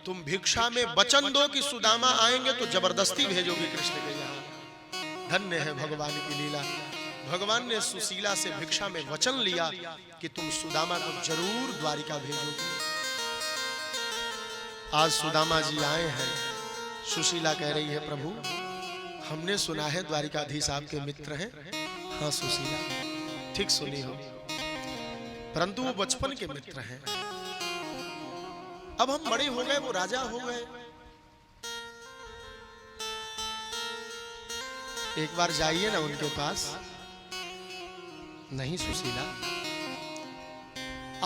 तुम भिक्षा में वचन दो कि सुदामा आएंगे तो जबरदस्ती भेजोगी कृष्ण के यहाँ। धन्य है भगवान की लीला। भगवान ने सुशीला से भिक्षा में वचन लिया कि तुम सुदामा को जरूर द्वारिका भेजोगे। आज सुदामा जी आए हैं। सुशीला कह रही है प्रभु हमने सुना है द्वारिकाधीश आपके मित्र हैं। हाँ सुशीला ठीक सुनी हो, परंतु वो बचपन के मित्र हैं। अब हम बड़े हो गए, वो राजा हो गए। एक बार जाइए ना उनके पास। नहीं सुशीला,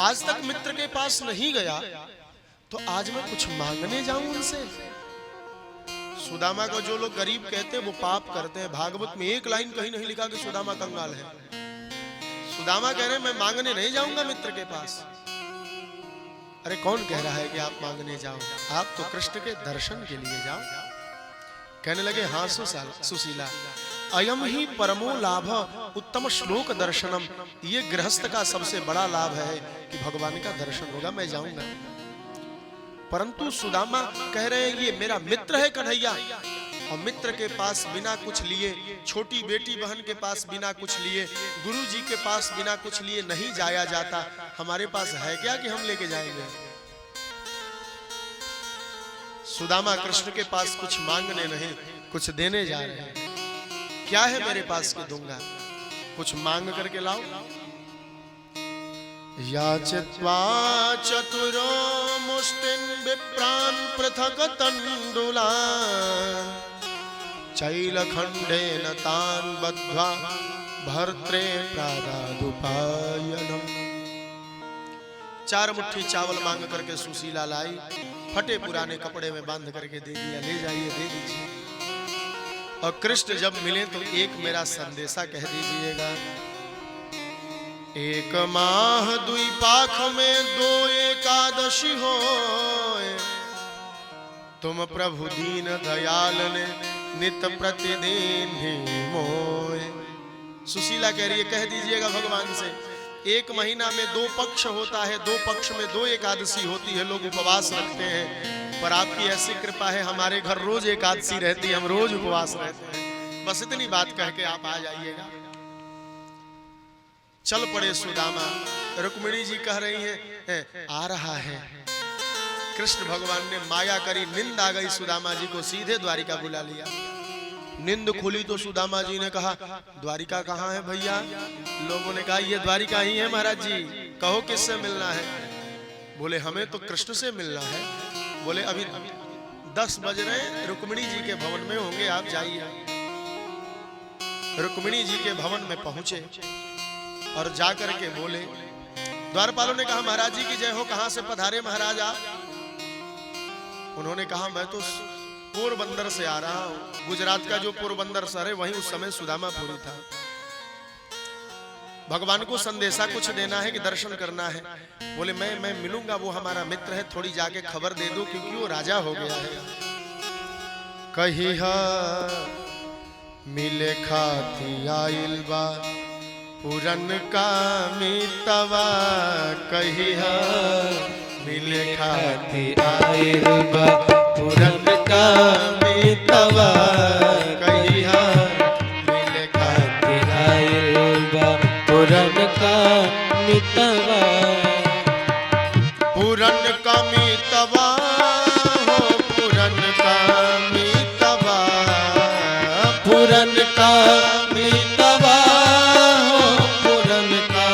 आज तक मित्र के पास नहीं गया तो आज मैं कुछ मांगने जाऊं उनसे? सुदामा को जो लोग गरीब कहते हैं वो पाप करते हैं। भागवत में एक लाइन कहीं नहीं लिखा कि सुदामा कंगाल है। सुदामा कह रहे हैं मैं मांगने नहीं जाऊंगा मित्र के पास। अरे कौन कह रहा है कि आप मांगने जाओ? आप तो कृष्ण के दर्शन के लिए जाओ। कहने लगे हाँ सुशीला, अयम ही परमो लाभ उत्तम श्लोक दर्शनम। ये गृहस्थ का सबसे बड़ा लाभ है कि भगवान का दर्शन होगा, मैं जाऊंगा। परंतु सुदामा कह रहे हैं ये मेरा मित्र है कन्हैया, और मित्र के पास बिना कुछ लिए, छोटी बेटी बहन के पास बिना कुछ लिए, गुरु जी के पास बिना कुछ लिए नहीं जाया जाता। हमारे पास है क्या कि हम लेके जाएंगे? सुदामा कृष्ण के पास कुछ मांगने नहीं, कुछ देने जा रहे हैं। क्या है मेरे पास कि दूंगा? कुछ मांग करके लाओ। याचित्वा चतुरो मुष्टिन विप्रान पृथक तंडुलान चैलखंडेन तान बद्ध्वा भर्त्रे प्रादादुपायनम। 4 मुट्ठी चावल मांग करके सुशीला लाई, फटे पुराने कपड़े में बांध करके दे दिया, ले जाइए दे दीजिए। और कृष्ण जब मिले तो एक मेरा संदेशा कह दीजिएगा। 1 माह 2 पाख में 2 एकादशी होए, तुम प्रभु दीन दयाल ने नित प्रतिदिन ही मोए। सुशीला कह रही है कह दीजिएगा भगवान से, 1 महीना में 2 पक्ष होता है, 2 पक्ष में 2 एकादशी होती है, लोग उपवास रखते हैं। पर आपकी ऐसी कृपा है हमारे घर रोज एकादशी रहती है, हम रोज उपवास रहते हैं। बस इतनी बात कह के आप आ जाइएगा। चल पड़े सुदामा। रुक्मिणी जी कह रही हैं आ रहा है। कृष्ण भगवान ने माया करी, नींद आ गई सुदामा जी को, सीधे द्वारिका बुला लिया। नींद खुली तो सुदामा जी ने कहा द्वारिका कहाँ है भैया? लोगों ने कहा ये द्वारिका ही है महाराज जी, कहो किससे मिलना है? बोले हमें तो कृष्ण से मिलना है। बोले अभी 10 बज रहे, रुक्मिणी जी के भवन में होंगे, आप जाइए। रुक्मिणी जी के भवन में पहुंचे और जाकर के बोले, द्वारपालों ने कहा महाराज जी की जय हो, कहां से पधारे महाराज आप? उन्होंने कहा मैं तो पोरबंदर से आ रहा हूं। गुजरात का जो पोरबंदर शहर है वहीं उस समय सुदामापुरी था। भगवान को संदेशा कुछ देना है कि दर्शन करना है? बोले मैं मिलूंगा, वो हमारा मित्र है, थोड़ी जाके खबर दे दो क्योंकि वो राजा हो गया है। कही मिले खाती आइल बा पुरन का मितवा, कही मिले खाती आइल बा पुरन का मितवा, कही मिले खाती आइल बा पुरन का मितवा। पुरन का मितवा हो, पुरन का मितवा, पुरन का मितवा हो, पुरन का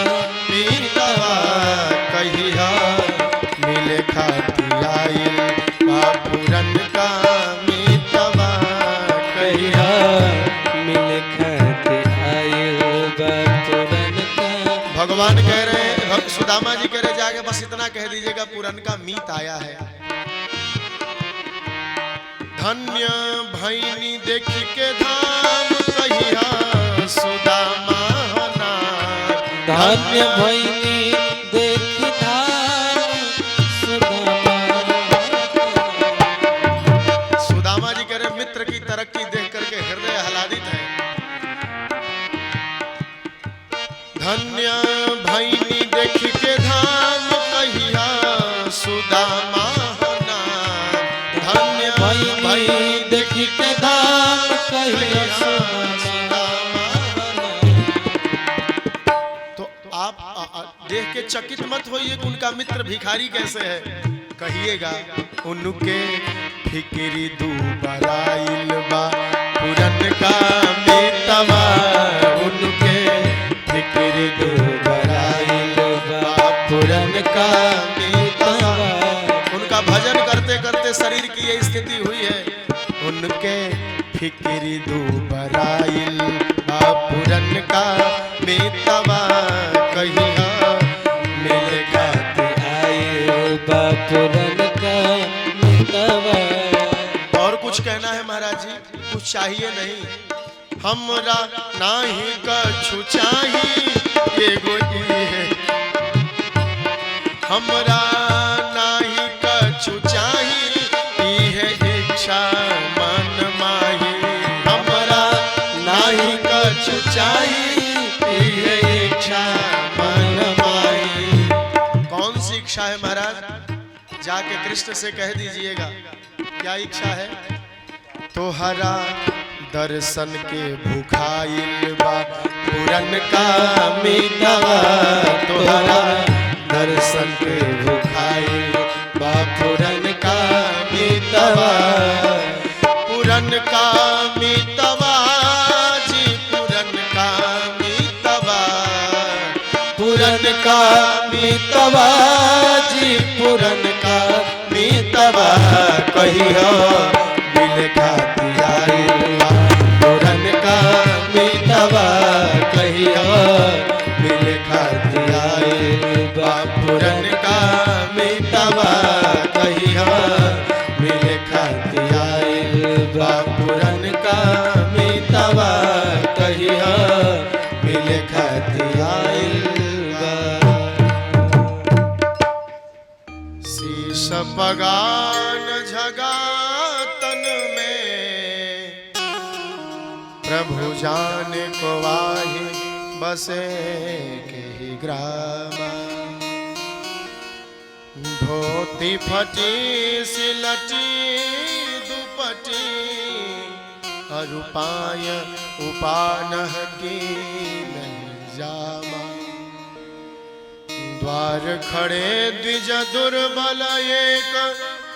मितवा, कहिया मिले खाती आइल बा पुरन का मितवा, कहिया मिले खाते आइल बा पुरन का। भगवान कह रहे हैं, सुदामा जी कह रहे जाके बस इतना कह दीजिएगा पुरन का मीत आया है। धन्य भैनी देख के धाम, कहिया सुदामा नाम। धन्य भैनी देख धाम सुदामा। सुदामा जी कह रहे मित्र की तरक्की देख करके हृदय हलादित है। धन्य भैनी देख के धाम, कहिया सुदामा नाम। धन्य भैनी देख के धाम, कहिया सुदामा। तो आप देख के चकित मत होइए कि उनका मित्र भिखारी कैसे है। कहिएगा उनके फिक्री दुबराइल बा पुरन का मितवा, उनके फिक्री दुबराइल बा पुरन का मितवा। उनका भजन करते करते शरीर की ये स्थिति हुई है। उनके फिक्री दुबराइल बा पुरन का मितवा, कहिया मिले खाते आइल बा पुरन का मितवा। और कुछ कहना है महाराज जी? कुछ चाहिए नहीं, हमरा नाही कछु चाही, एगो ई है हमरा नाही कछु चाही, ई है इच्छा मन माही। हमरा नाही इच्छा है महाराज, जाके कृष्ण से कह दीजिएगा। क्या इच्छा है? तोहरा दर्शन के भूखाइल बा पुरन का मीतवा, तोहरा दर्शन के भूखाइल बा पुरन का मीतवा, पुरन का मीतवा जी, पुरन का मीतवा, पुरन का मीतवा जी, पुरन का मीतवा कहियो मिल खाती आइल बा पुरन का मीतवा, कहियो मिल खाती आइल बा पुरन का मीतवा, कहियो मिल खाती आइल बा पुरन का मीतवा, कहियो मिल खाती आइल बा। शीश पगान झगातन में प्रभु जाने को वाहि बसे के ही ग्रामा, धोती फटी सिलटी दुपटी अरुपाय उपानह की नहीं जामा, द्वार खड़े द्विज दुर्बल एक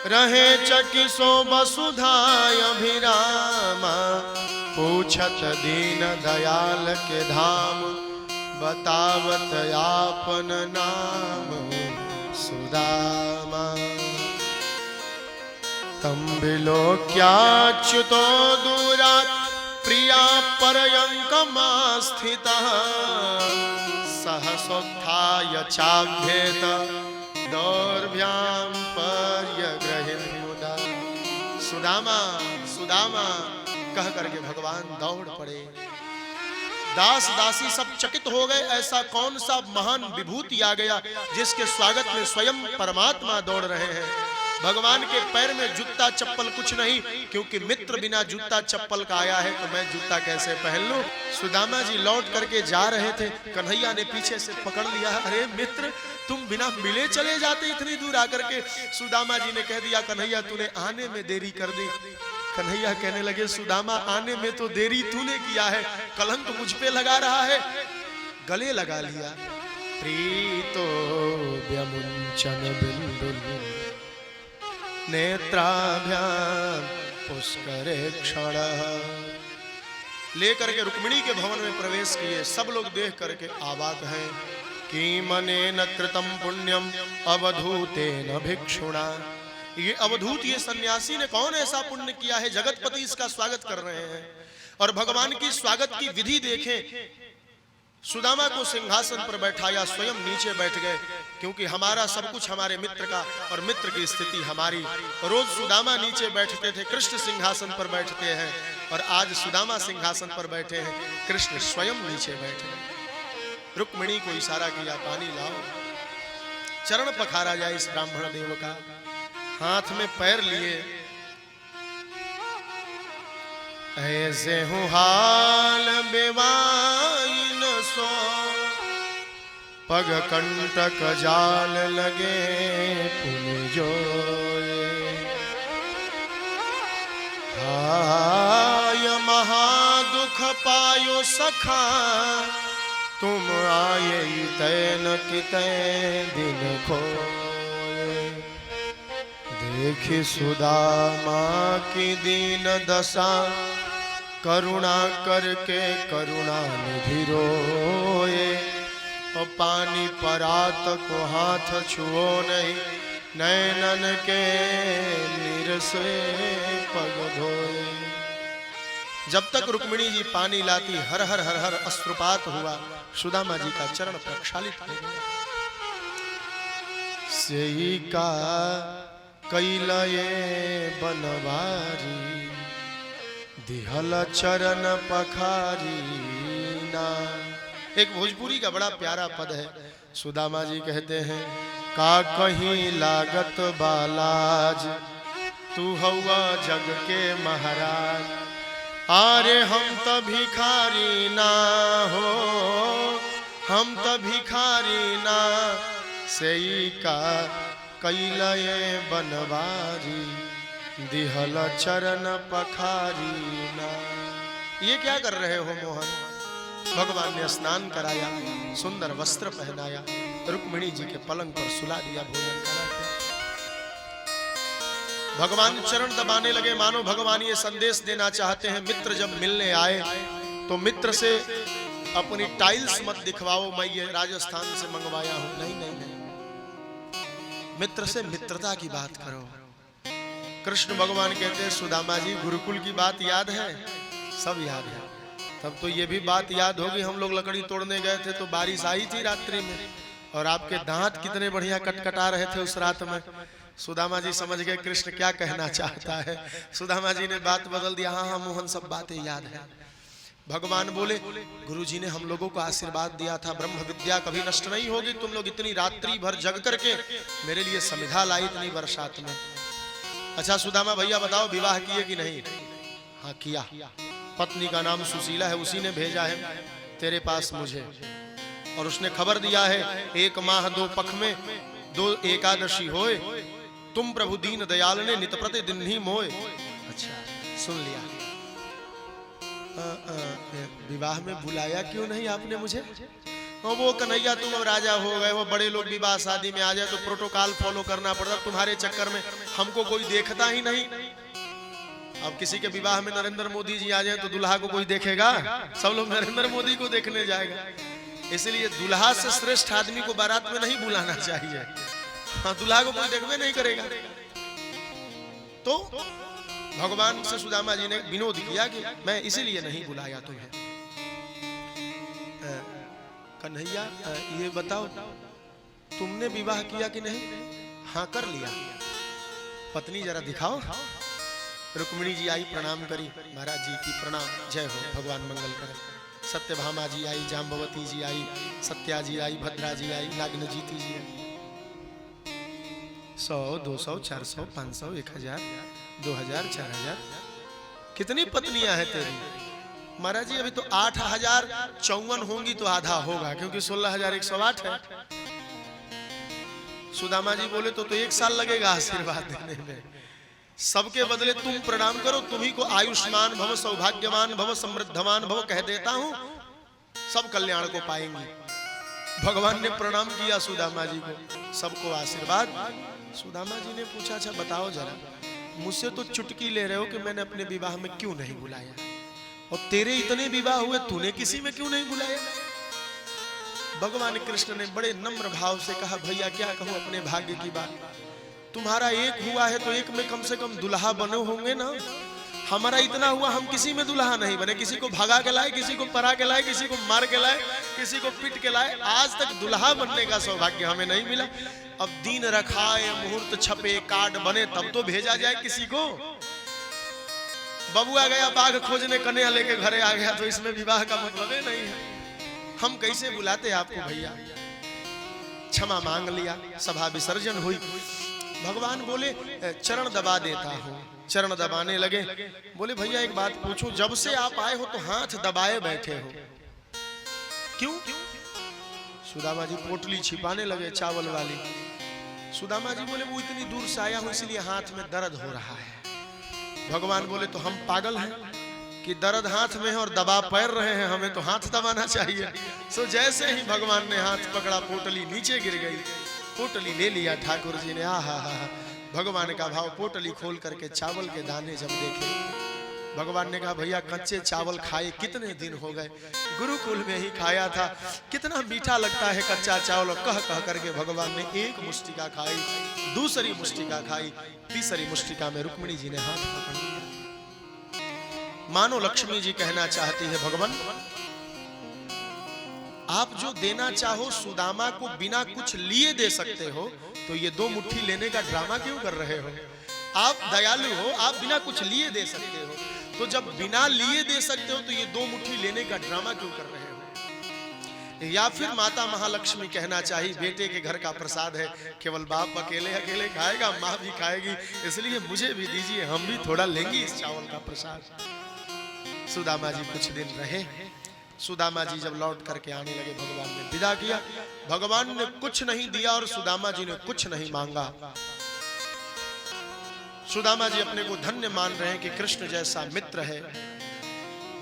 रहे चकिसो वसुधाय अभिरामा, पूछत दीन दयाल के धाम बतावत आपन नाम सुदामा, तंबिलो क्या च्युतो दूरा प्रिया पर्यंकमा स्थितः, सहसोत्थाय चाभ्येत दौर्भ्याम पर्यग्रहिण मुदा। सुदामा सुदामा कह करके भगवान दौड़ पड़े। दास दासी सब चकित हो गए, ऐसा कौन सा महान विभूति आ गया जिसके स्वागत में स्वयं परमात्मा दौड़ रहे हैं। भगवान के पैर में जूता चप्पल कुछ नहीं, क्योंकि मित्र बिना जूता चप्पल का आया है तो मैं जूता कैसे पहन लूं। सुदामा जी लौट करके जा रहे थे, कन्हैया ने पीछे से पकड़ लिया। अरे मित्र, तुम बिना मिले चले जाते इतनी दूर आकर के। सुदामा जी ने कह दिया, कन्हैया तूने आने में देरी कर दी। कन्हैया कहने लगे, सुदामा आने में तो देरी तूने किया है, कलंक मुझ पे लगा रहा है। गले लगा लिया। प्रीतो व्यमुंचन बिंदुल नेत्राभ्याम पुष्करे क्षण, लेकर के रुक्मिणी के भवन में प्रवेश किए। सब लोग देख करके अवाक हैं कि मनेन कृतम पुण्यम अवधूतेन भिक्षुणा। ये अवधूत, ये सन्यासी ने कौन ऐसा पुण्य किया है, जगतपति इसका स्वागत कर रहे हैं। और भगवान की स्वागत की विधि देखें। सुदामा को सिंहासन पर बैठाया, स्वयं नीचे बैठ गए, क्योंकि हमारा सब कुछ हमारे मित्र का और मित्र की स्थिति हमारी। रोज सुदामा नीचे बैठते थे, कृष्ण सिंहासन पर बैठते हैं, और आज सुदामा सिंहासन पर बैठे हैं, कृष्ण स्वयं नीचे बैठे। रुक्मिणी को इशारा किया, पानी लाओ। चरण पखारा जाए इस ब्राह्मण देव का। हाथ में पैर लिए, ऐसे हूँ हाल बेवाइन सो, पग कंटक जाल लगे पुनि जोए। हाय महादुख पायो सखा, तुम आये तैन कितै दिन खोए। देखी सुदामा की दीन दशा, करुणा करके करुणा निधि रोए। और पानी परात को हाथ छुओ नहीं, नैनन के नीर से पग धोए। जब तक रुक्मिणी जी पानी लाती, हर हर हर हर अश्रुपात हुआ। सुदामा जी का चरण प्रक्षालित हो गया। सेई का कैलये बनवारी, दिहल चरण पखारी ना। एक भोजपुरी का बड़ा प्यारा पद है। सुदामा जी कहते हैं, का कहीं लागत बालाज, तू हवा जग के महाराज। आरे हम तो भिखारी ना हो, हम तो भिखारी ना, सेई का कैलये बनवारी दिहल चरण पखारी ना। ये क्या कर रहे हो मोहन? भगवान ने स्नान कराया, सुंदर वस्त्र पहनाया, रुक्मिणी जी के पलंग पर सुला दिया, भोजन करा के भगवान चरण दबाने लगे। मानो भगवान ये संदेश देना चाहते हैं, मित्र जब मिलने आए तो मित्र से अपनी टाइल्स मत दिखवाओ, मैं ये राजस्थान से मंगवाया हूं। नहीं नहीं नहीं, मित्र से मित्रता की बात करो। कृष्ण भगवान कहते हैं, सुदामा जी गुरुकुल की बात याद है? सब याद है। तब तो ये भी बात याद होगी, हम लोग लकड़ी तोड़ने गए थे तो बारिश आई थी रात्रि में, और आपके दांत कितने बढ़िया कटकटा रहे थे उस रात में। सुदामा जी समझ गए कृष्ण क्या कहना चाहता है। सुदामा जी ने बात बदल दिया, हाँ हाँ मोहन सब बातें याद है। भगवान बोले, गुरुजी ने हम लोगों को आशीर्वाद दिया था, ब्रह्म विद्या कभी नष्ट नहीं होगी। तुम लोग इतनी रात्रि भर जग करके मेरे लिए समिधा लाई इतनी बरसात में। अच्छा सुदामा भैया बताओ, विवाह किए कि नहीं? हाँ किया। पत्नी का नाम सुशीला है, उसी ने भेजा है तेरे पास मुझे, और उसने खबर दिया है 1 माह 2 पख में 2 एकादशी होए, तुम प्रभु दीन दयाल ने नित प्रति दिन ही मोए। अच्छा सुन लिया। विवाह में बुलाया क्यों नहीं आपने मुझे? वो कन्हैया तुम अब राजा हो गए, वो बड़े लोग विवाह शादी में आ जाए तो प्रोटोकॉल फॉलो करना पड़ता, तुम्हारे चक्कर में हमको कोई देखता ही नहीं। अब किसी के विवाह में नरेंद्र मोदी जी आ जाए तो दुल्हा को कोई देखेगा? सब लोग नरेंद्र मोदी को देखने जाएगा। इसलिए दुल्हा से श्रेष्ठ आदमी को बारात में नहीं बुलाना चाहिए। हाँ, दुल्हा को कोई देखबे नहीं करेगा। तो भगवान से सुदामा जी ने विनोद किया कि मैं इसीलिए नहीं बुलाया तुम्हें। कन्हैया ये बताओ तुमने विवाह किया कि नहीं? हाँ कर लिया। पत्नी जरा दिखाओ। रुक्मिणी जी आई, प्रणाम करी, महाराज जी की प्रणाम, जय हो, भगवान मंगल करे। सत्यभामा जी आई, जाम्बवती जी आई, सत्या जी आई, भद्रा जी आई, नागनजीती जी आई। 100 200 400 500 1000 2000 4000 कितनी पत्नियां हैं तेरी? महाराज जी अभी तो 8054 होंगी तो आधा होगा, क्योंकि 16108 है। सुदामा जी बोले तो 1 साल लगेगा आशीर्वाद देने में। सबके बदले तुम प्रणाम करो, तुम्ही को आयुष्मान भव, सौभाग्यवान भव, समृद्धवान भव कह देता हूं, सब कल्याण को पाएंगे। भगवान ने प्रणाम किया सुदामा जी को, सबको आशीर्वाद। सुदामा जी ने पूछा, अच्छा बताओ जरा, मुझसे तो चुटकी ले रहे हो कि मैंने अपने विवाह में क्यों नहीं बुलाया, और तेरे इतने विवाह हुए तूने किसी में क्यों नहीं बुलाया? भगवान कृष्ण ने बड़े नम्र भाव से कहा, भैया क्या कहूं अपने भाग्य की बात, तुम्हारा एक हुआ है तो एक में कम से कम दुल्हा बने होंगे ना। हमारा इतना हुआ, हम किसी में दुल्हा नहीं बने। किसी को भगा के लाए, किसी को परा के लाए, किसी को मार के लाए, किसी को पीट के लाए, आज तक दुल्हा बनने का सौभाग्य हमें नहीं मिला। अब दिन रखाए, मुहूर्त छपे, कार्ड बने, तब तो भेजा जाए किसी को। बबुआ गया बाघ खोजने, कन्या लेके घरे आ गया, तो इसमें विवाह का मतलब ही नहीं है। हम कैसे बुलाते आपको भैया? क्षमा मांग लिया, सभा विसर्जन हुई। भगवान बोले चरण दबा देता हूं। चरण दबाने लगे। बोले भैया एक बात पूछूं, जब से आप आए हो तो हाथ दबाए बैठे हो, क्यों? सुदामा जी पोटली छिपाने लगे चावल वाली। सुदामा जी बोले वो इतनी दूर से आया हूं इसलिए हाथ में दर्द हो रहा है। भगवान बोले तो हम पागल हैं कि दर्द हाथ में है और दबा पैर रहे हैं, हमें तो हाथ दबाना चाहिए। सो जैसे ही भगवान ने हाथ पकड़ा, पोटली नीचे गिर गई। पोटली ले लिया ठाकुर जी ने। हा भगवान का भाव। पोटली खोल करके चावल के दाने जब देखे, भगवान ने कहा भैया कच्चे चावल खाए कितने दिन हो गए, गुरुकुल में ही खाया था, कितना मीठा लगता है कच्चा चावल। कह कह करके भगवान ने एक मुष्टिका खाई, दूसरी मुष्टिका खाई, तीसरी मुष्टिका में रुक्मिणी जी ने हाथ पकड़ लिया। मानो लक्ष्मी जी कहना चाहती है, भगवान आप जो देना चाहो सुदामा को बिना कुछ लिए दे सकते हो, तो ये 2 मुट्ठी लेने का ड्रामा क्यों कर रहे हो? आप दयालु हो, आप बिना कुछ लिए दे सकते हो, तो जब बिना लिए दे सकते हो तो ये 2 मुट्ठी लेने का ड्रामा क्यों कर रहे हो? या फिर माता महालक्ष्मी कहना चाहिए, बेटे के घर का प्रसाद है, केवल बाप अकेले अकेले खाएगा, माँ भी खाएगी, इसलिए मुझे भी दीजिए, हम भी थोड़ा लेंगे इस चावल का प्रसाद। सुदामा जी कुछ दिन रहे, सुदामा जी जब लौट करके आने लगे, भगवान ने विदा किया। भगवान ने कुछ नहीं दिया और सुदामा जी ने कुछ नहीं मांगा। सुदामा जी अपने को धन्य मान रहे हैं कि कृष्ण जैसा मित्र है।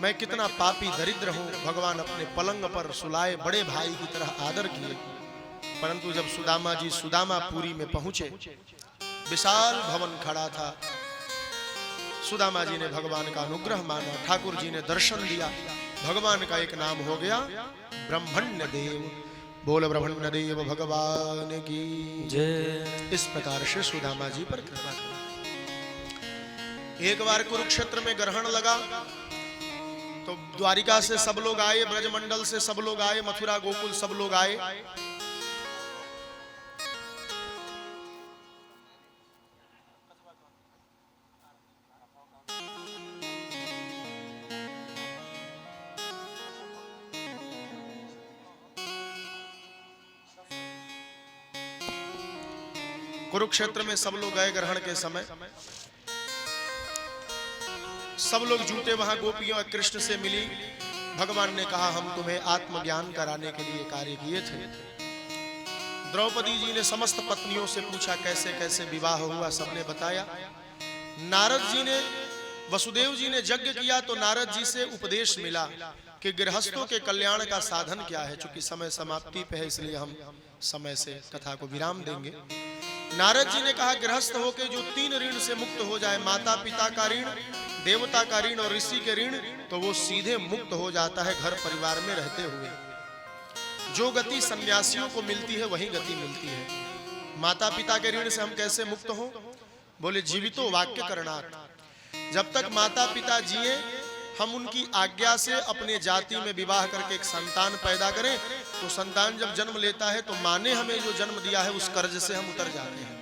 मैं कितना पापी दरिद्र हूं। भगवान अपने पलंग पर सुलाए, बड़े भाई की तरह आदर किए। परंतु जब सुदामा जी सुदामापुरी में पहुंचे, विशाल भवन खड़ा था। सुदामा जी ने भगवान का अनुग्रह माना, ठाकुर जी ने दर्शन दिया। भगवान का एक नाम हो गया ब्रह्मण्य देव। बोल ब्रह्मण्य देव भगवान की जय। इस प्रकार से सुदामा जी पर कृपा करें। एक बार कुरुक्षेत्र में ग्रहण लगा तो द्वारिका से सब लोग आए, ब्रजमंडल से सब लोग आए, मथुरा गोकुल सब लोग आए। कुरुक्षेत्र में सब लोग गए ग्रहण के समय। सब लोग जुटे वहां, गोपियों कृष्ण से मिली। भगवान ने कहा हम तुम्हें आत्मज्ञान कराने के लिए कार्य किए थे। द्रौपदी जी ने समस्त पत्नियों से पूछा कैसे कैसे विवाह हुआ, सबने बताया। नारद जी ने, वसुदेव जी ने यज्ञ किया तो नारद जी से उपदेश मिला कि गृहस्थों के कल्याण का साधन क्या है। चूंकि समय समाप्ति पे है इसलिए हम समय से कथा को विराम देंगे। नारद जी ने कहा गृहस्थ होकर जो 3 ऋण से मुक्त हो जाए, माता पिता का ऋण, देवता का ऋण और ऋषि के ऋण, तो वो सीधे मुक्त हो जाता है घर परिवार में रहते हुए। जो गति सन्यासियों को मिलती है वही गति मिलती है। माता पिता के ऋण से हम कैसे मुक्त हो? बोले जीवितो वाक्य करणात्। जब तक माता पिता जिए हम उनकी आज्ञा से अपने जाति में विवाह करके एक संतान पैदा करें, तो संतान जब जन्म लेता है तो माँ ने हमें जो जन्म दिया है उस कर्ज से हम उतर जाते हैं।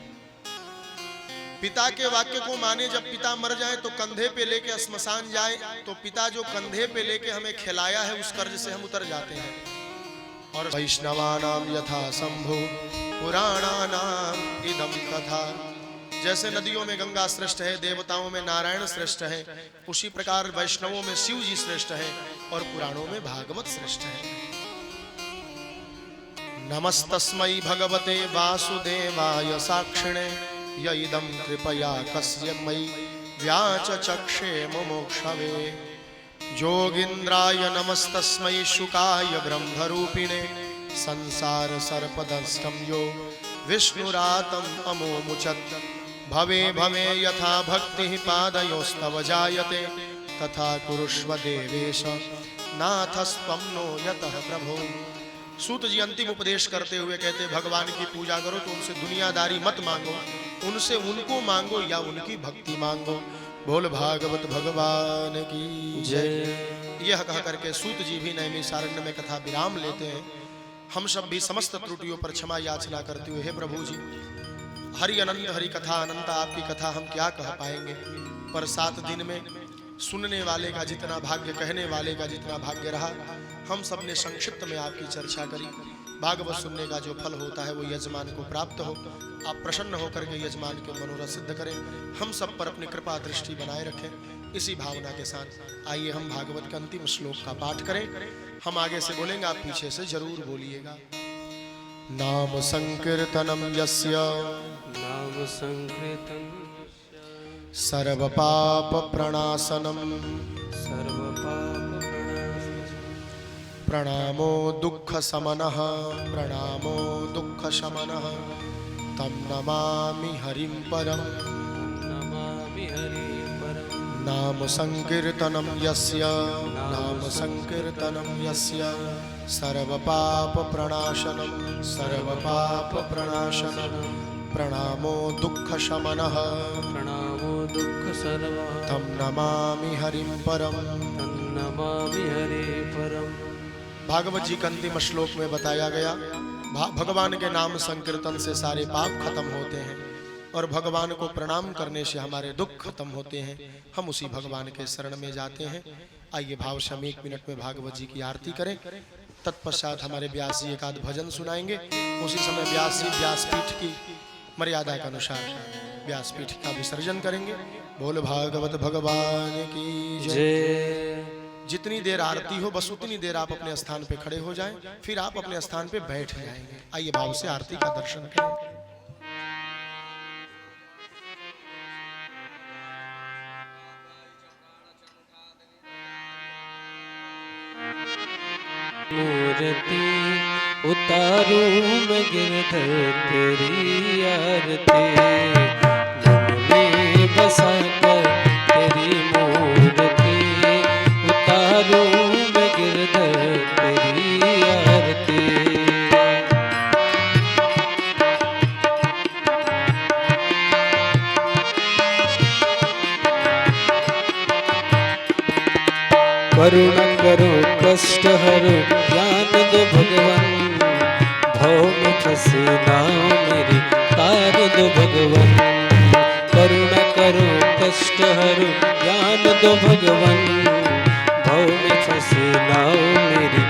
पिता के वाक्य को माने, जब पिता मर जाए तो कंधे पे लेके श्मशान जाए, तो पिता जो कंधे पे लेके हमें खिलाया है उस कर्ज से हम उतर जाते हैं। और वैष्णवानाम यथा शंभु पुराणानाम इदम तथा। जैसे नदियों में गंगा श्रेष्ठ है, देवताओं में नारायण श्रेष्ठ है, उसी प्रकार वैष्णवों में शिव जी श्रेष्ठ है और पुराणों में भागवत श्रेष्ठ है। नमस्तस्मै भगवते वासुदेवाय साक्षिणे यइदं कृपया कस्य मयि व्याचचक्षे मुमुक्षवे। जोगीन्द्राय नमस्तस्मै शुकाय ब्रह्मरूपिणे संसार सर्पदंष्टं यो विष्णुरातं अमोमुचत्। भवे भवे यथा भक्तिः पादयोस्तव जायते तथा कुरुष्व देवेश नाथस्त्वं नो यतः प्रभो। सूत जी अंतिम उपदेश करते हुए कहते भगवान की पूजा करो तो उनसे दुनियादारी मत मांगो, उनसे उनको मांगो या उनकी भक्ति मांगो। बोल भागवत भगवान की जय। यह कह करके सूत जी भी नैमिषारण्य में कथा विराम लेते हैं। हम सब भी समस्त त्रुटियों पर क्षमा याचना करते हुए हे प्रभु जी, हरि अनंत हरि कथा अनंत, आपकी कथा हम क्या कह पाएंगे। पर 7 दिन में सुनने वाले का जितना भाग्य, कहने वाले का जितना भाग्य रहा, हम सब ने संक्षिप्त में आपकी चर्चा करी। भागवत सुनने का जो फल होता है वो यजमान को प्राप्त हो। आप प्रसन्न होकर के यजमान के मनोरथ सिद्ध करें, हम सब पर अपनी कृपा दृष्टि बनाए रखें। इसी भावना के साथ आइए हम भागवत के अंतिम श्लोक का पाठ करें। हम आगे से बोलेंगे, आप पीछे से जरूर बोलिएगा। नाम संकीर्तनम यस्य नाम संकीर्तन सर्व पाप प्रणाशनम सर्व पाप प्रणाशनम प्रणामो दुख समनः प्रणामो दुख शमनः तम नमामि हरिं परम नमामि हरि परम। नाम संकीर्तनम यस्य नाम संकीर्तनम यस्य सर्व पाप प्रणाशनम सर्व पाप प्रणाशनम प्रणामो दुख शमनः प्रणामो दुख सर्व तम नमामि हरिं परम नमामि हरि परम। भागवत जी के अंतिम श्लोक में बताया गया भगवान के नाम संकीर्तन से सारे पाप खत्म होते हैं और भगवान को प्रणाम करने से हमारे दुख खत्म होते हैं। हम उसी भगवान के शरण में जाते हैं। आइए भाव से हम 1 मिनट में भागवत जी की आरती करें। तत्पश्चात हमारे व्यास जी एक आध भजन सुनाएंगे। उसी समय व्यास जी व्यासपीठ की मर्यादा के अनुसार व्यासपीठ का विसर्जन करेंगे। बोल भागवत भगवान की जय। जितनी देर आरती हो बस उतनी देर आप अपने स्थान पे खड़े हो जाएं, फिर आप अपने स्थान पे बैठ जाएंगे। आइए भाव से आरती का दर्शन करें। मूर्ति उतारू मैं गिरधर तेरी आरती, मन में बसा कर तेरी मूर्ति उतारू मैं गिरधर तेरी आरती। करुणा करो कष्ट हरो ज्ञान दो भगवान, भव में फंसे नाव मेरी तार दो भगवान। करुणा करो कष्ट हरो ज्ञान दो भगवान, भव में फंसे नाव मेरी